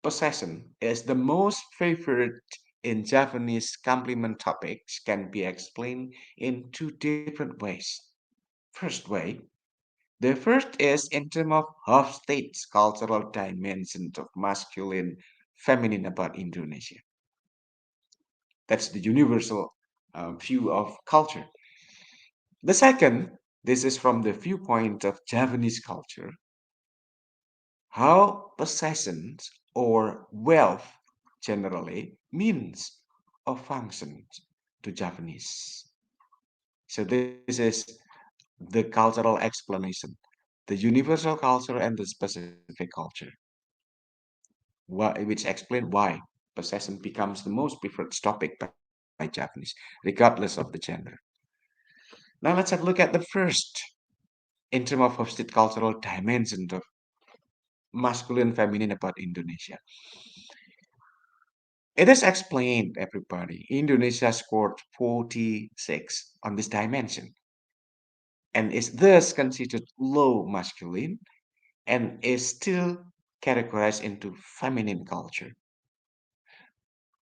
possession is the most favored in Japanese compliment topics can be explained in two different ways. First way, the first is in terms of half states cultural dimensions of masculine, feminine about Indonesia. That's the universal view of culture. The second, this is from the viewpoint of Japanese culture, how possessions or wealth generally means or functions to Japanese. So this is the cultural explanation, the universal culture and the specific culture, which explain why possession becomes the most preferred topic by Japanese, regardless of the gender. Now let's have a look at the first in terms of hosted cultural dimension of masculine feminine about Indonesia. It is explained, everybody. Indonesia scored 46 on this dimension and is thus considered low masculine and is still categorized into feminine culture.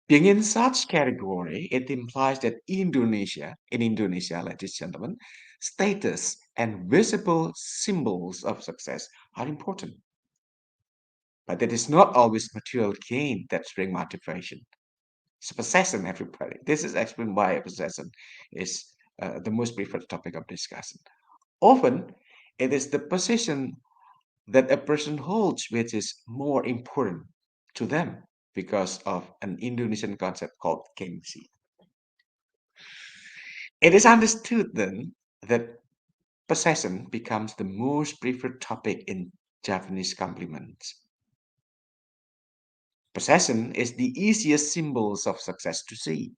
Being in such category, it implies that in Indonesia, ladies and gentlemen, status and visible symbols of success are important. But it is not always material gain that brings motivation. It's possession, everybody. This is explained why possession is the most preferred topic of discussion. Often, it is the position that a person holds which is more important to them because of an Indonesian concept called gengsi. It is understood then that possession becomes the most preferred topic in Japanese compliments. Possession is the easiest symbols of success to see.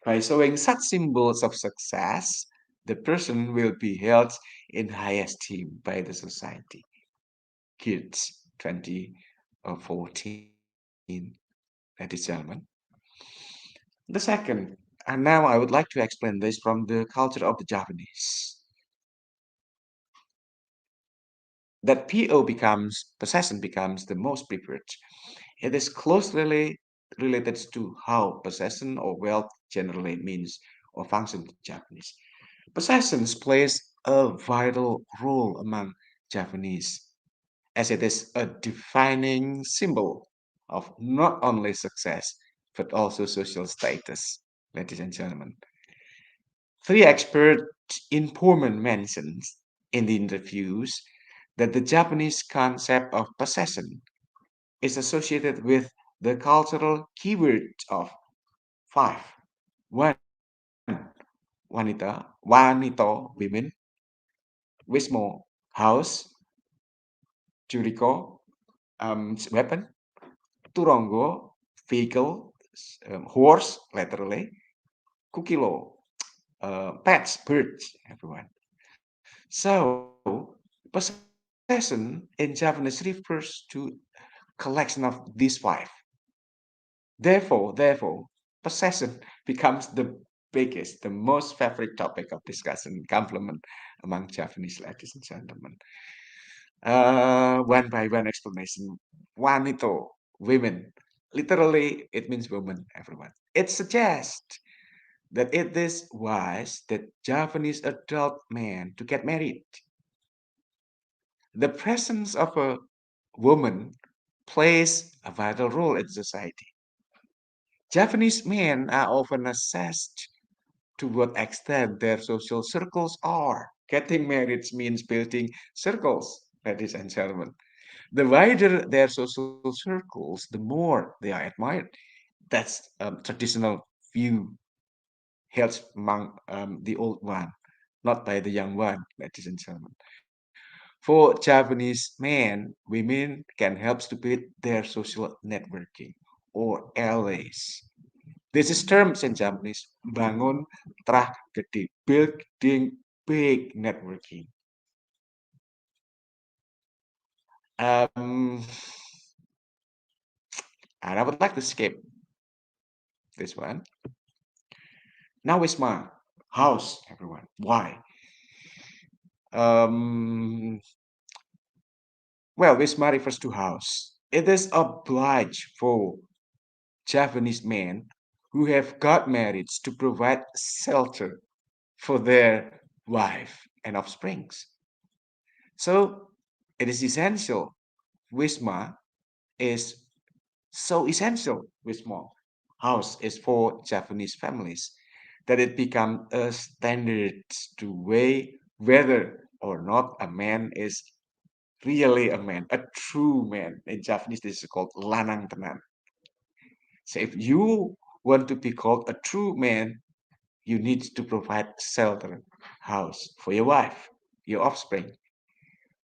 By showing such symbols of success, the person will be held in high esteem by the society. Kids 2014, ladies and gentlemen. The second, and now I would like to explain this from the culture of the Japanese, that PO becomes, possession becomes the most preferred. It is closely related to how possession or wealth generally means or functions in Japanese. Possessions plays a vital role among Japanese, as it is a defining symbol of not only success but also social status. Ladies and gentlemen, three expert informant mentions in the interviews that the Japanese concept of possession is associated with the cultural keyword of five. One, wanito, women, wismo, house, juriko, weapon, turongo, vehicle, horse, literally, kukilo, pets, birds, everyone. So, possession in Japanese refers to collection of these five. Therefore, possession becomes the biggest, the most favorite topic of discussion and compliment among Japanese ladies and gentlemen. One by one explanation. Wanito, women. Literally, it means woman, everyone. It suggests that it is wise that Japanese adult men to get married. The presence of a woman plays a vital role in society. Japanese men are often assessed to what extent their social circles are. Getting married means building circles, ladies and gentlemen. The wider their social circles, the more they are admired. That's traditional view held among the old one, not by the young one, ladies and gentlemen. For Japanese men, women can help to build their social networking or allies. This is terms in Japanese, bangun trah gede, building big networking. Um, and I would like to skip this one. Now is my house, everyone. Why? Um, well, Wisma refers to house. It is obliged for Japanese men who have got married to provide shelter for their wife and offsprings. So it is essential. Wisma is so essential. Wisma house is for Japanese families that it become a standard to weigh whether or not a man is really a man, a true man. In Japanese, this is called lanang tenan. So if you want to be called a true man, you need to provide shelter, house for your wife, your offspring.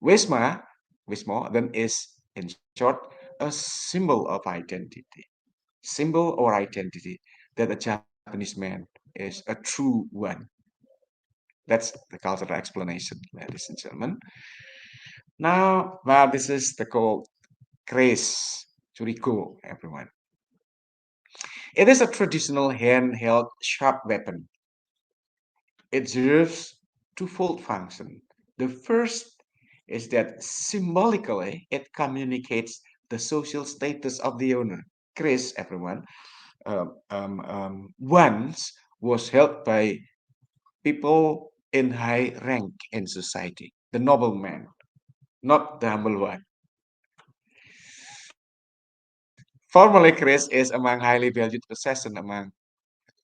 Wisma, Wisma then is, in short, a symbol of identity. Symbol or identity that a Japanese man is a true one. That's the cultural explanation, ladies and gentlemen. Now this is the called Grace Churiko, everyone. It is a traditional handheld sharp weapon. It serves twofold function. The first is that symbolically it communicates the social status of the owner. Chris, everyone, once was held by people in high rank in society, the nobleman, not the humble one. Formally, Chris is among highly valued possession among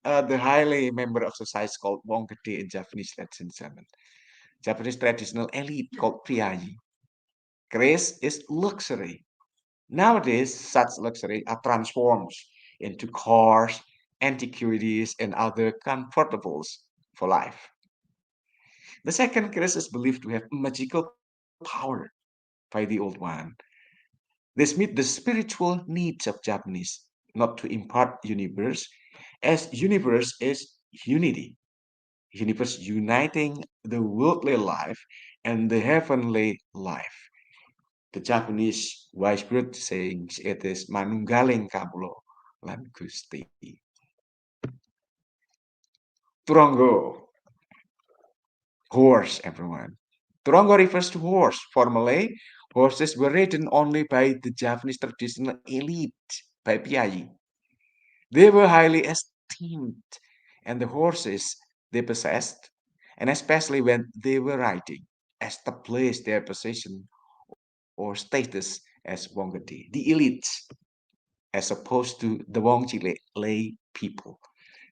the highly member of society called wong gede in Japanese Latin German. Japanese traditional elite called priayi. Grace is luxury. Nowadays, such luxury are transformed into cars, antiquities, and other comfortables for life. The second grace is believed to have magical power by the old one. This meet the spiritual needs of Japanese, not to impart universe, as universe is unity. Universe uniting the worldly life and the heavenly life. The Japanese wise word saying it is manunggaling kamulo lan Gusti. Turongo, horse, everyone. Turongo refers to horse. Formerly, horses were ridden only by the Japanese traditional elite, by piayi. They were highly esteemed, and the horses they possessed and especially when they were writing, established their position or status as Wongedi, the elites, as opposed to the Wongchile lay people.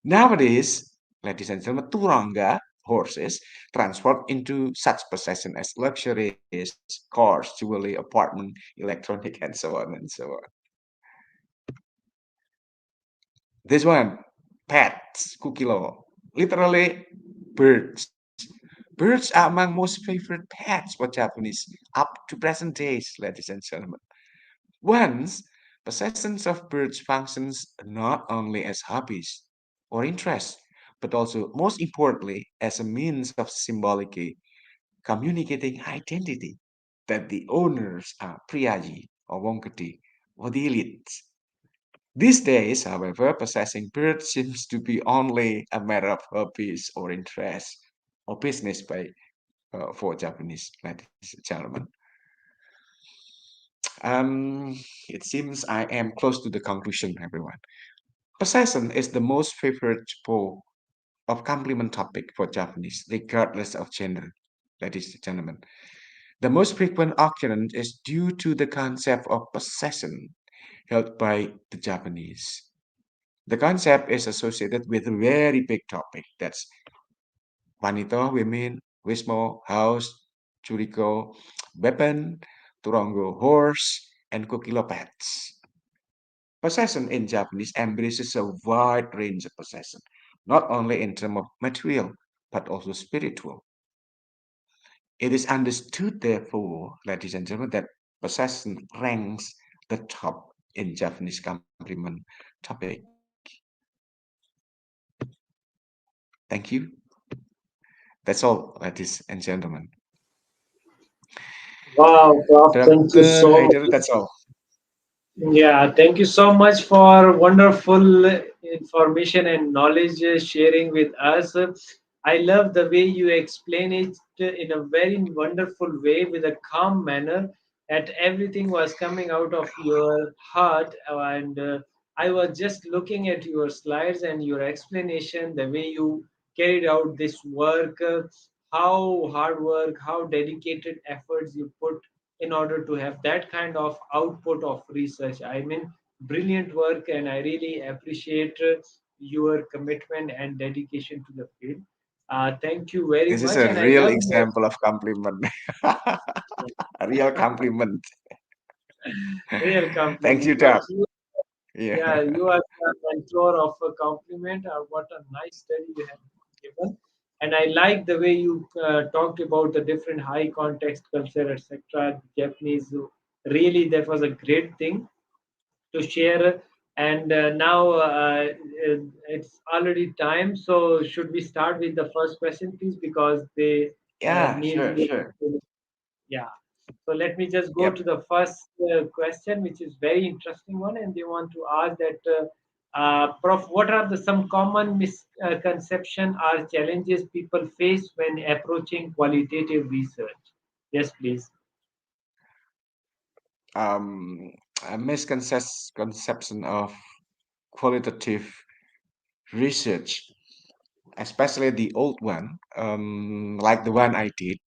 Nowadays, ladies and gentlemen, turanga horses transformed into such possession as luxuries, cars, jewelry, apartment, electronic, and so on and so on. This one, pets, kukilo, literally birds. Birds are among most favorite pets for Japanese up to present days, ladies and gentlemen. Once, possessions of birds functions not only as hobbies or interests, but also, most importantly, as a means of symbolically communicating identity that the owners are priyaji or wongketi or the elites. These days, however, possessing birds seems to be only a matter of hobbies or interest or business for Japanese ladies and gentlemen. It seems I am close to the conclusion, everyone. Possession is the most favorite sport of compliment topic for Japanese, regardless of gender, ladies and gentlemen. The most frequent occurrence is due to the concept of possession held by the Japanese. The concept is associated with a very big topic that's wanita, women, wismo, house, churiko, weapon, turongo, horse, and kokilo pets. Possession in Japanese embraces a wide range of possession, not only in terms of material, but also spiritual. It is understood, therefore, ladies and gentlemen, that possession ranks the top in Japanese compliment topic. Thank you. That's all, ladies and gentlemen. Wow, Prof, thank you Dr. so Haider, much. that's all. Yeah, thank you so much for wonderful information and knowledge sharing with us. I love the way you explain it in a very wonderful way with a calm manner. That everything was coming out of your heart, and I was just looking at your slides and your explanation, the way you carried out this work, how hard work, how dedicated efforts you put in order to have that kind of output of research. I mean, brilliant work, and I really appreciate your commitment and dedication to the field. Thank you very This is much, a and I real love the example of compliment. A real compliment. real Thank compliment. you, But Doc. you, Yeah. yeah, you are the mentor of a compliment. What a nice study you have given. And I like the way you talked about the different high context culture, etc. Japanese. Really, that was a great thing to share. And now it's already time. So should we start with the first question, please? Because they Yeah, need sure, me. sure. Yeah. So let me just go Yep. to the first question, which is very interesting one, and they want to ask that, Prof, what are the some common misconception or challenges people face when approaching qualitative research? Yes, please. Um, a misconception of qualitative research, especially the old one, like the one I did.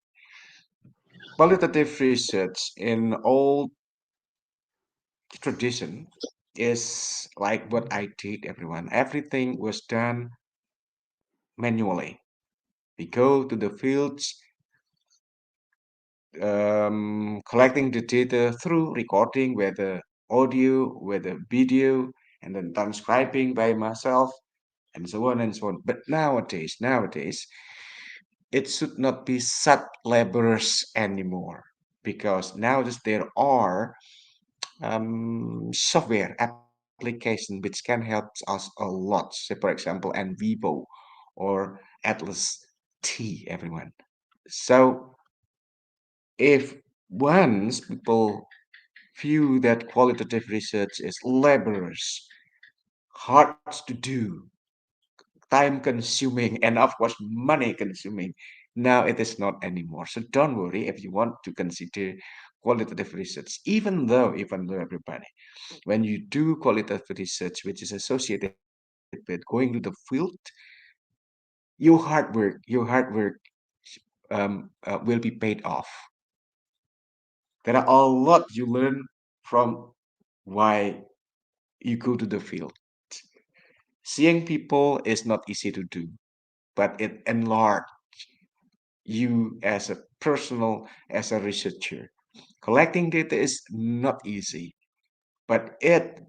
Qualitative research in old tradition is like what I did, everyone. Everything was done manually. We go to the fields, collecting the data through recording, whether audio, whether video, and then transcribing by myself, and so on and so on. But nowadays, it should not be such laborious anymore because nowadays there are software application which can help us a lot. Say, for example, Vivo or Atlas T, everyone. So if once people view that qualitative research is laborious, hard to do, time consuming, and of course money consuming, now it is not anymore. So don't worry if you want to consider qualitative research, even though everybody, when you do qualitative research, which is associated with going to the field, your hard work will be paid off. There are a lot you learn from why you go to the field. Seeing people is not easy to do, but it enlarges you as a personal, as a researcher. Collecting data is not easy, but it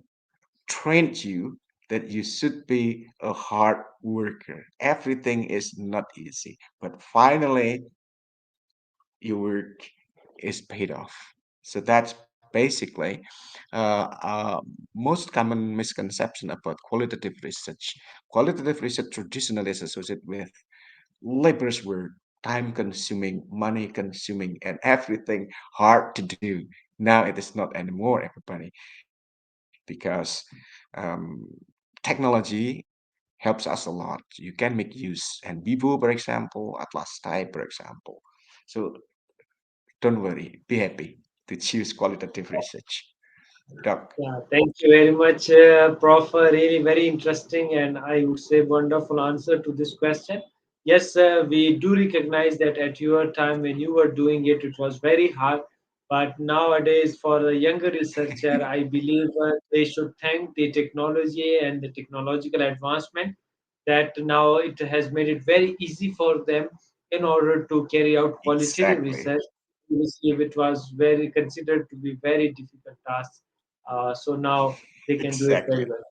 trains you that you should be a hard worker. Everything is not easy, but finally your work is paid off. So that's basically most common misconception about qualitative research. Qualitative research traditionally is associated with laborious work, time consuming, money consuming, and everything hard to do. Now it is not anymore, everybody, because technology helps us a lot. You can make use and Vivo, for example, Atlas Type, for example. So don't worry, be happy to choose qualitative research. Doc. Yeah, thank you very much, Prof. Really very interesting and I would say wonderful answer to this question. Yes, we do recognize that at your time when you were doing it, it was very hard. But nowadays, for a younger researcher, I believe they should thank the technology and the technological advancement that now it has made it very easy for them in order to carry out qualitative Exactly. research. Previously, it was very considered to be very difficult task, so now they can do it very Exactly. well.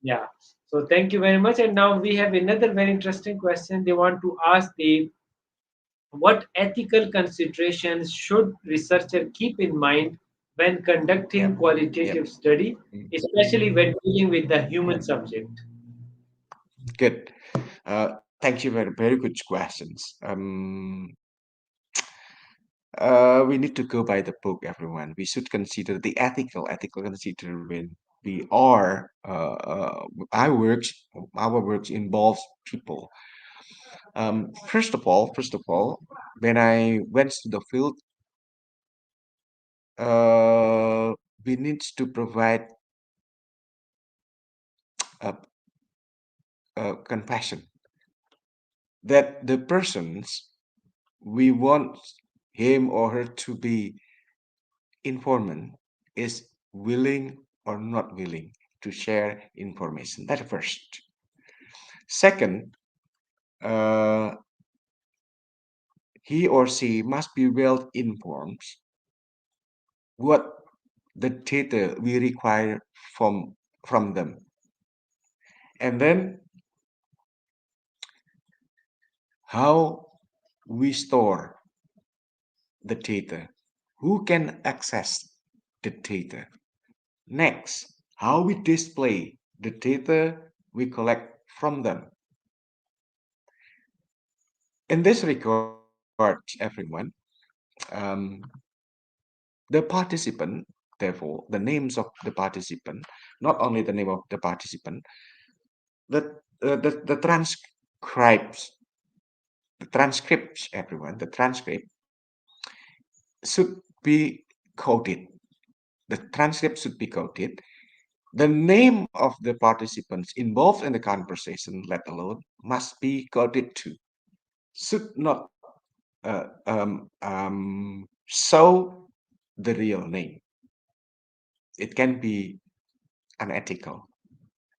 Yeah. So thank you very much. And now we have another very interesting question. They want to ask the what ethical considerations should researcher keep in mind when conducting Yep. Yep. qualitative study, Mm, especially when dealing with the human yep. subject? Good. Thank you. Very, very good questions. We need to go by the book, everyone. We should consider the ethical consider when we are our works involves people. First of all, when I went to the field, uh, we need to provide uh, compassion that the persons we want him or her to be informant is willing or not willing to share information. That's first. Second, uh, he or she must be well informed what the data we require from them, and then how we store the data, who can access the data. Next, how we display the data we collect from them. In this regard, everyone, um, the participant, therefore, the names of the participant, not only the name of the participant, the transcribes, the transcripts, everyone, the transcript should be coded. The transcript should be coded. The name of the participants involved in the conversation, let alone, must be coded too. Should not show the real name. It can be unethical.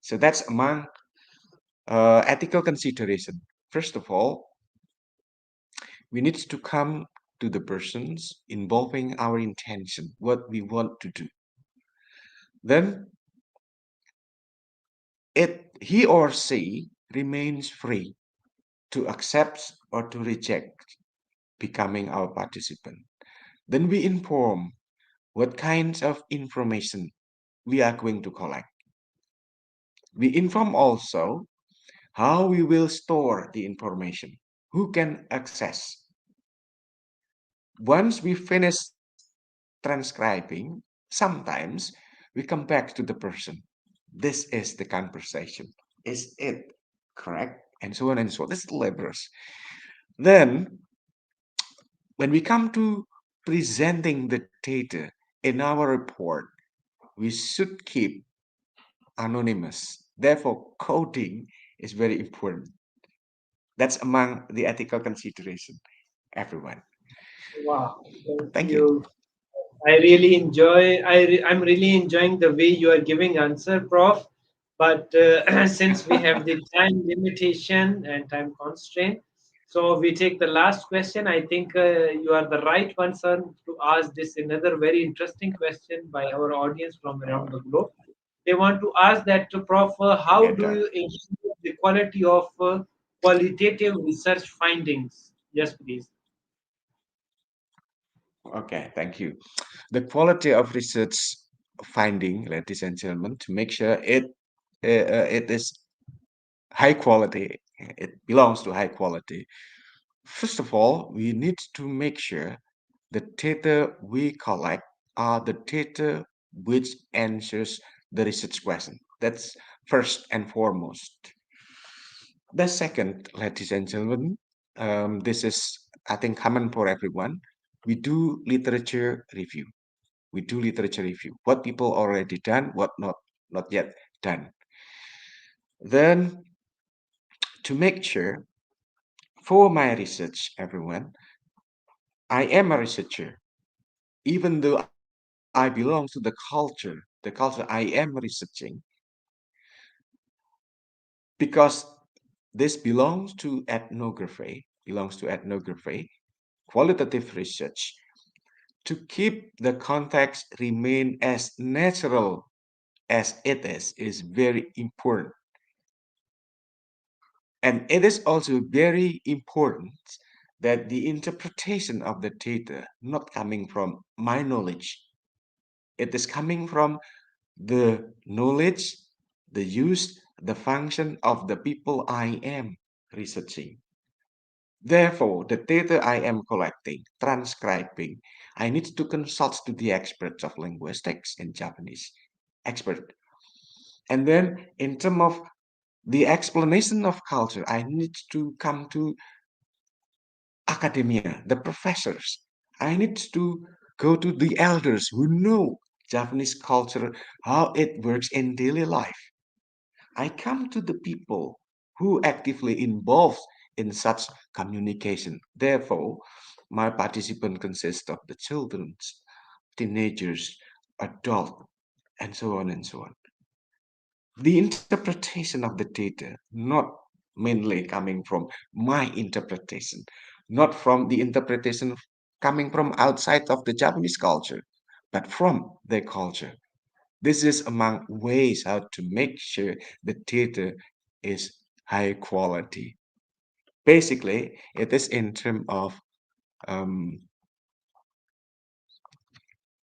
So that's among ethical consideration. First of all, we need to come to the persons involving our intention, what we want to do. Then he or she remains free to accept or to reject becoming our participant. Then we inform what kinds of information we are going to collect. We inform also how we will store the information, who can access. Once we finish transcribing, sometimes we come back to the person. This is the conversation. Is it correct? And so on and so on. This is laborious. Then, when we come to presenting the data in our report, we should keep anonymous. Therefore, coding is very important. That's among the ethical consideration. everyone. Wow, thank Thank you. you. I really enjoy. I'm really enjoying the way you are giving answer, Prof. But since we have the time limitation and time constraint, so we take the last question. I think you are the right person to ask this another very interesting question by our audience from around the globe. They want to ask that to Prof. How Okay, do Doc. you ensure the quality of qualitative research findings? Yes, please. Okay, thank you. The quality of research finding, ladies and gentlemen, to make sure it is high quality, it belongs to high quality. First of all, we need to make sure the data we collect are the data which answers the research question. That's first and foremost. The second, ladies and gentlemen, this is, I think, common for everyone. We do literature review. We do literature review. What people already done, what not yet done. Then, to make sure, for my research, everyone, I am a researcher. Even though I belong to the culture I am researching, because this belongs to ethnography, qualitative research, to keep the context remain as natural as it is very important. And it is also very important that the interpretation of the data not coming from my knowledge, it is coming from the knowledge, the use, the function of the people I am researching. Therefore, the data I am collecting, transcribing, I need to consult to the experts of linguistics in Japanese expert. And then in terms of the explanation of culture, I need to come to academia, the professors. I need to go to the elders who know Japanese culture, how it works in daily life. I come to the people who actively involved in such communication. Therefore, my participant consists of the children, teenagers, adult, and so on and so on. The interpretation of the data, not mainly coming from my interpretation, not from the interpretation coming from outside of the Japanese culture, but from their culture. This is among ways how to make sure the data is high quality. Basically, it is in terms of um,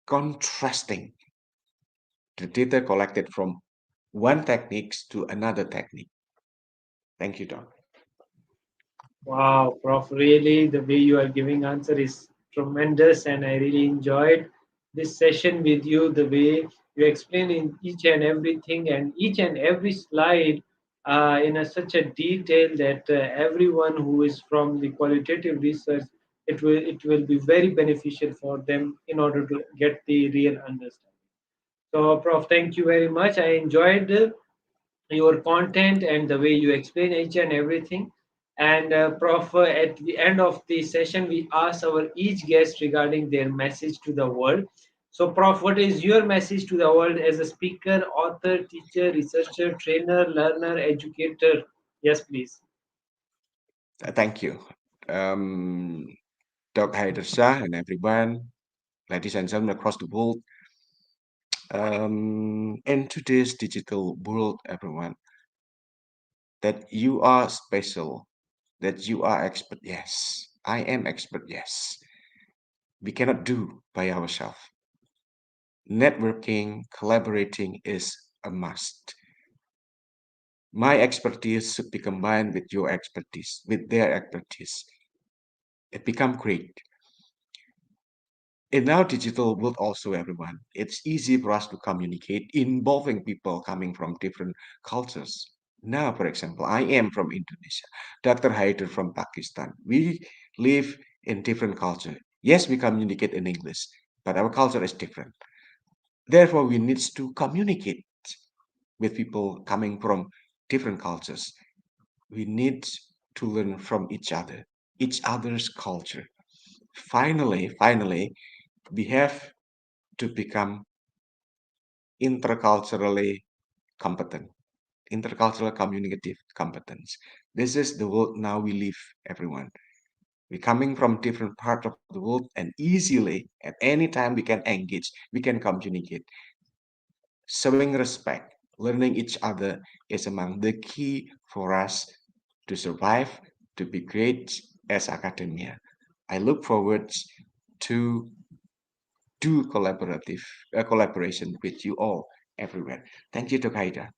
contrasting the data collected from one techniques to another technique. Thank you, Don. Wow, Prof, really the way you are giving answer is tremendous, and I really enjoyed this session with you. The way you explain in each and everything and each and every slide in such a detail that everyone who is from the qualitative research, it will be very beneficial for them in order to get the real understanding. So, Prof, thank you very much. I enjoyed your content and the way you explain each and everything. And Prof, at the end of the session, we ask our each guest regarding their message to the world. So, Prof, what is your message to the world as a speaker, author, teacher, researcher, trainer, learner, educator? Yes, please. Thank you. Um, Dr. Haider Shah and everyone, ladies and gentlemen across the world. In today's digital world, everyone, that you are special, that you are expert, yes. I am expert, yes. We cannot do by ourselves. Networking, collaborating is a must. My expertise should be combined with your expertise, with their expertise. It become great. In our digital world also, everyone, it's easy for us to communicate involving people coming from different cultures. Now, for example, I am from Indonesia, Dr. Haider from Pakistan. We live in different culture. Yes, we communicate in English, but our culture is different. Therefore, we need to communicate with people coming from different cultures. We need to learn from each other, each other's culture. finally, we have to become interculturally competent, intercultural communicative competence. This is the world now we live, everyone. We're coming from different parts of the world, and easily at any time we can engage, we can communicate. Showing respect, learning each other is among the key for us to survive, to be great as academia. I look forward to do collaboration with you all everywhere. Thank you, Dr. Haider.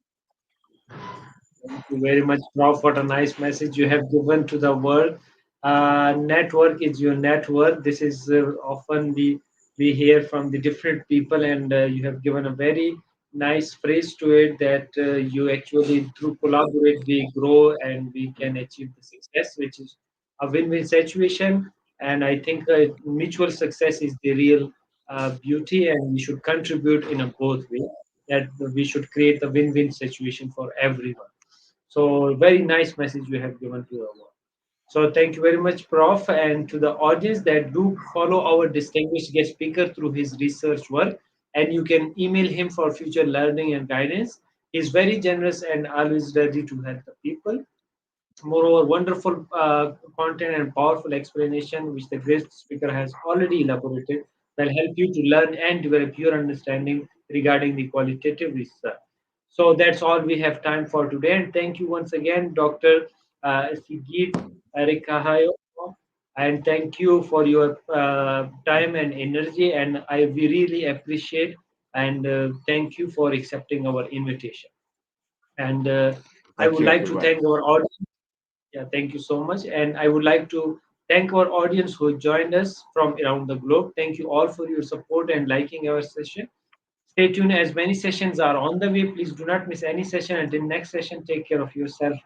Thank you very much, Prof. What a nice message you have given to the world. Network is your network. This is often we hear from the different people, and you have given a very nice phrase to it that you actually through collaborate we grow and we can achieve the success, which is a win-win situation. And I think mutual success is the real beauty, and we should contribute in a both way. That we should create a win-win situation for everyone. So very nice message you have given to our world. So thank you very much, Prof, and to the audience that do follow our distinguished guest speaker through his research work, and you can email him for future learning and guidance. He's very generous and always ready to help the people. Moreover, wonderful content and powerful explanation, which the great speaker has already elaborated, will help you to learn and develop your understanding regarding the qualitative research. So that's all we have time for today. And thank you once again, Dr. Sigit Ricahyono, and thank you for your time and energy. And we really appreciate and thank you for accepting our invitation. And I Thank would you, like to everyone. thank our audience. Yeah, thank you so much. And I would like to thank our audience who joined us from around the globe. Thank you all for your support and liking our session. Stay tuned as many sessions are on the way. Please do not miss any session. Until next session, take care of yourself.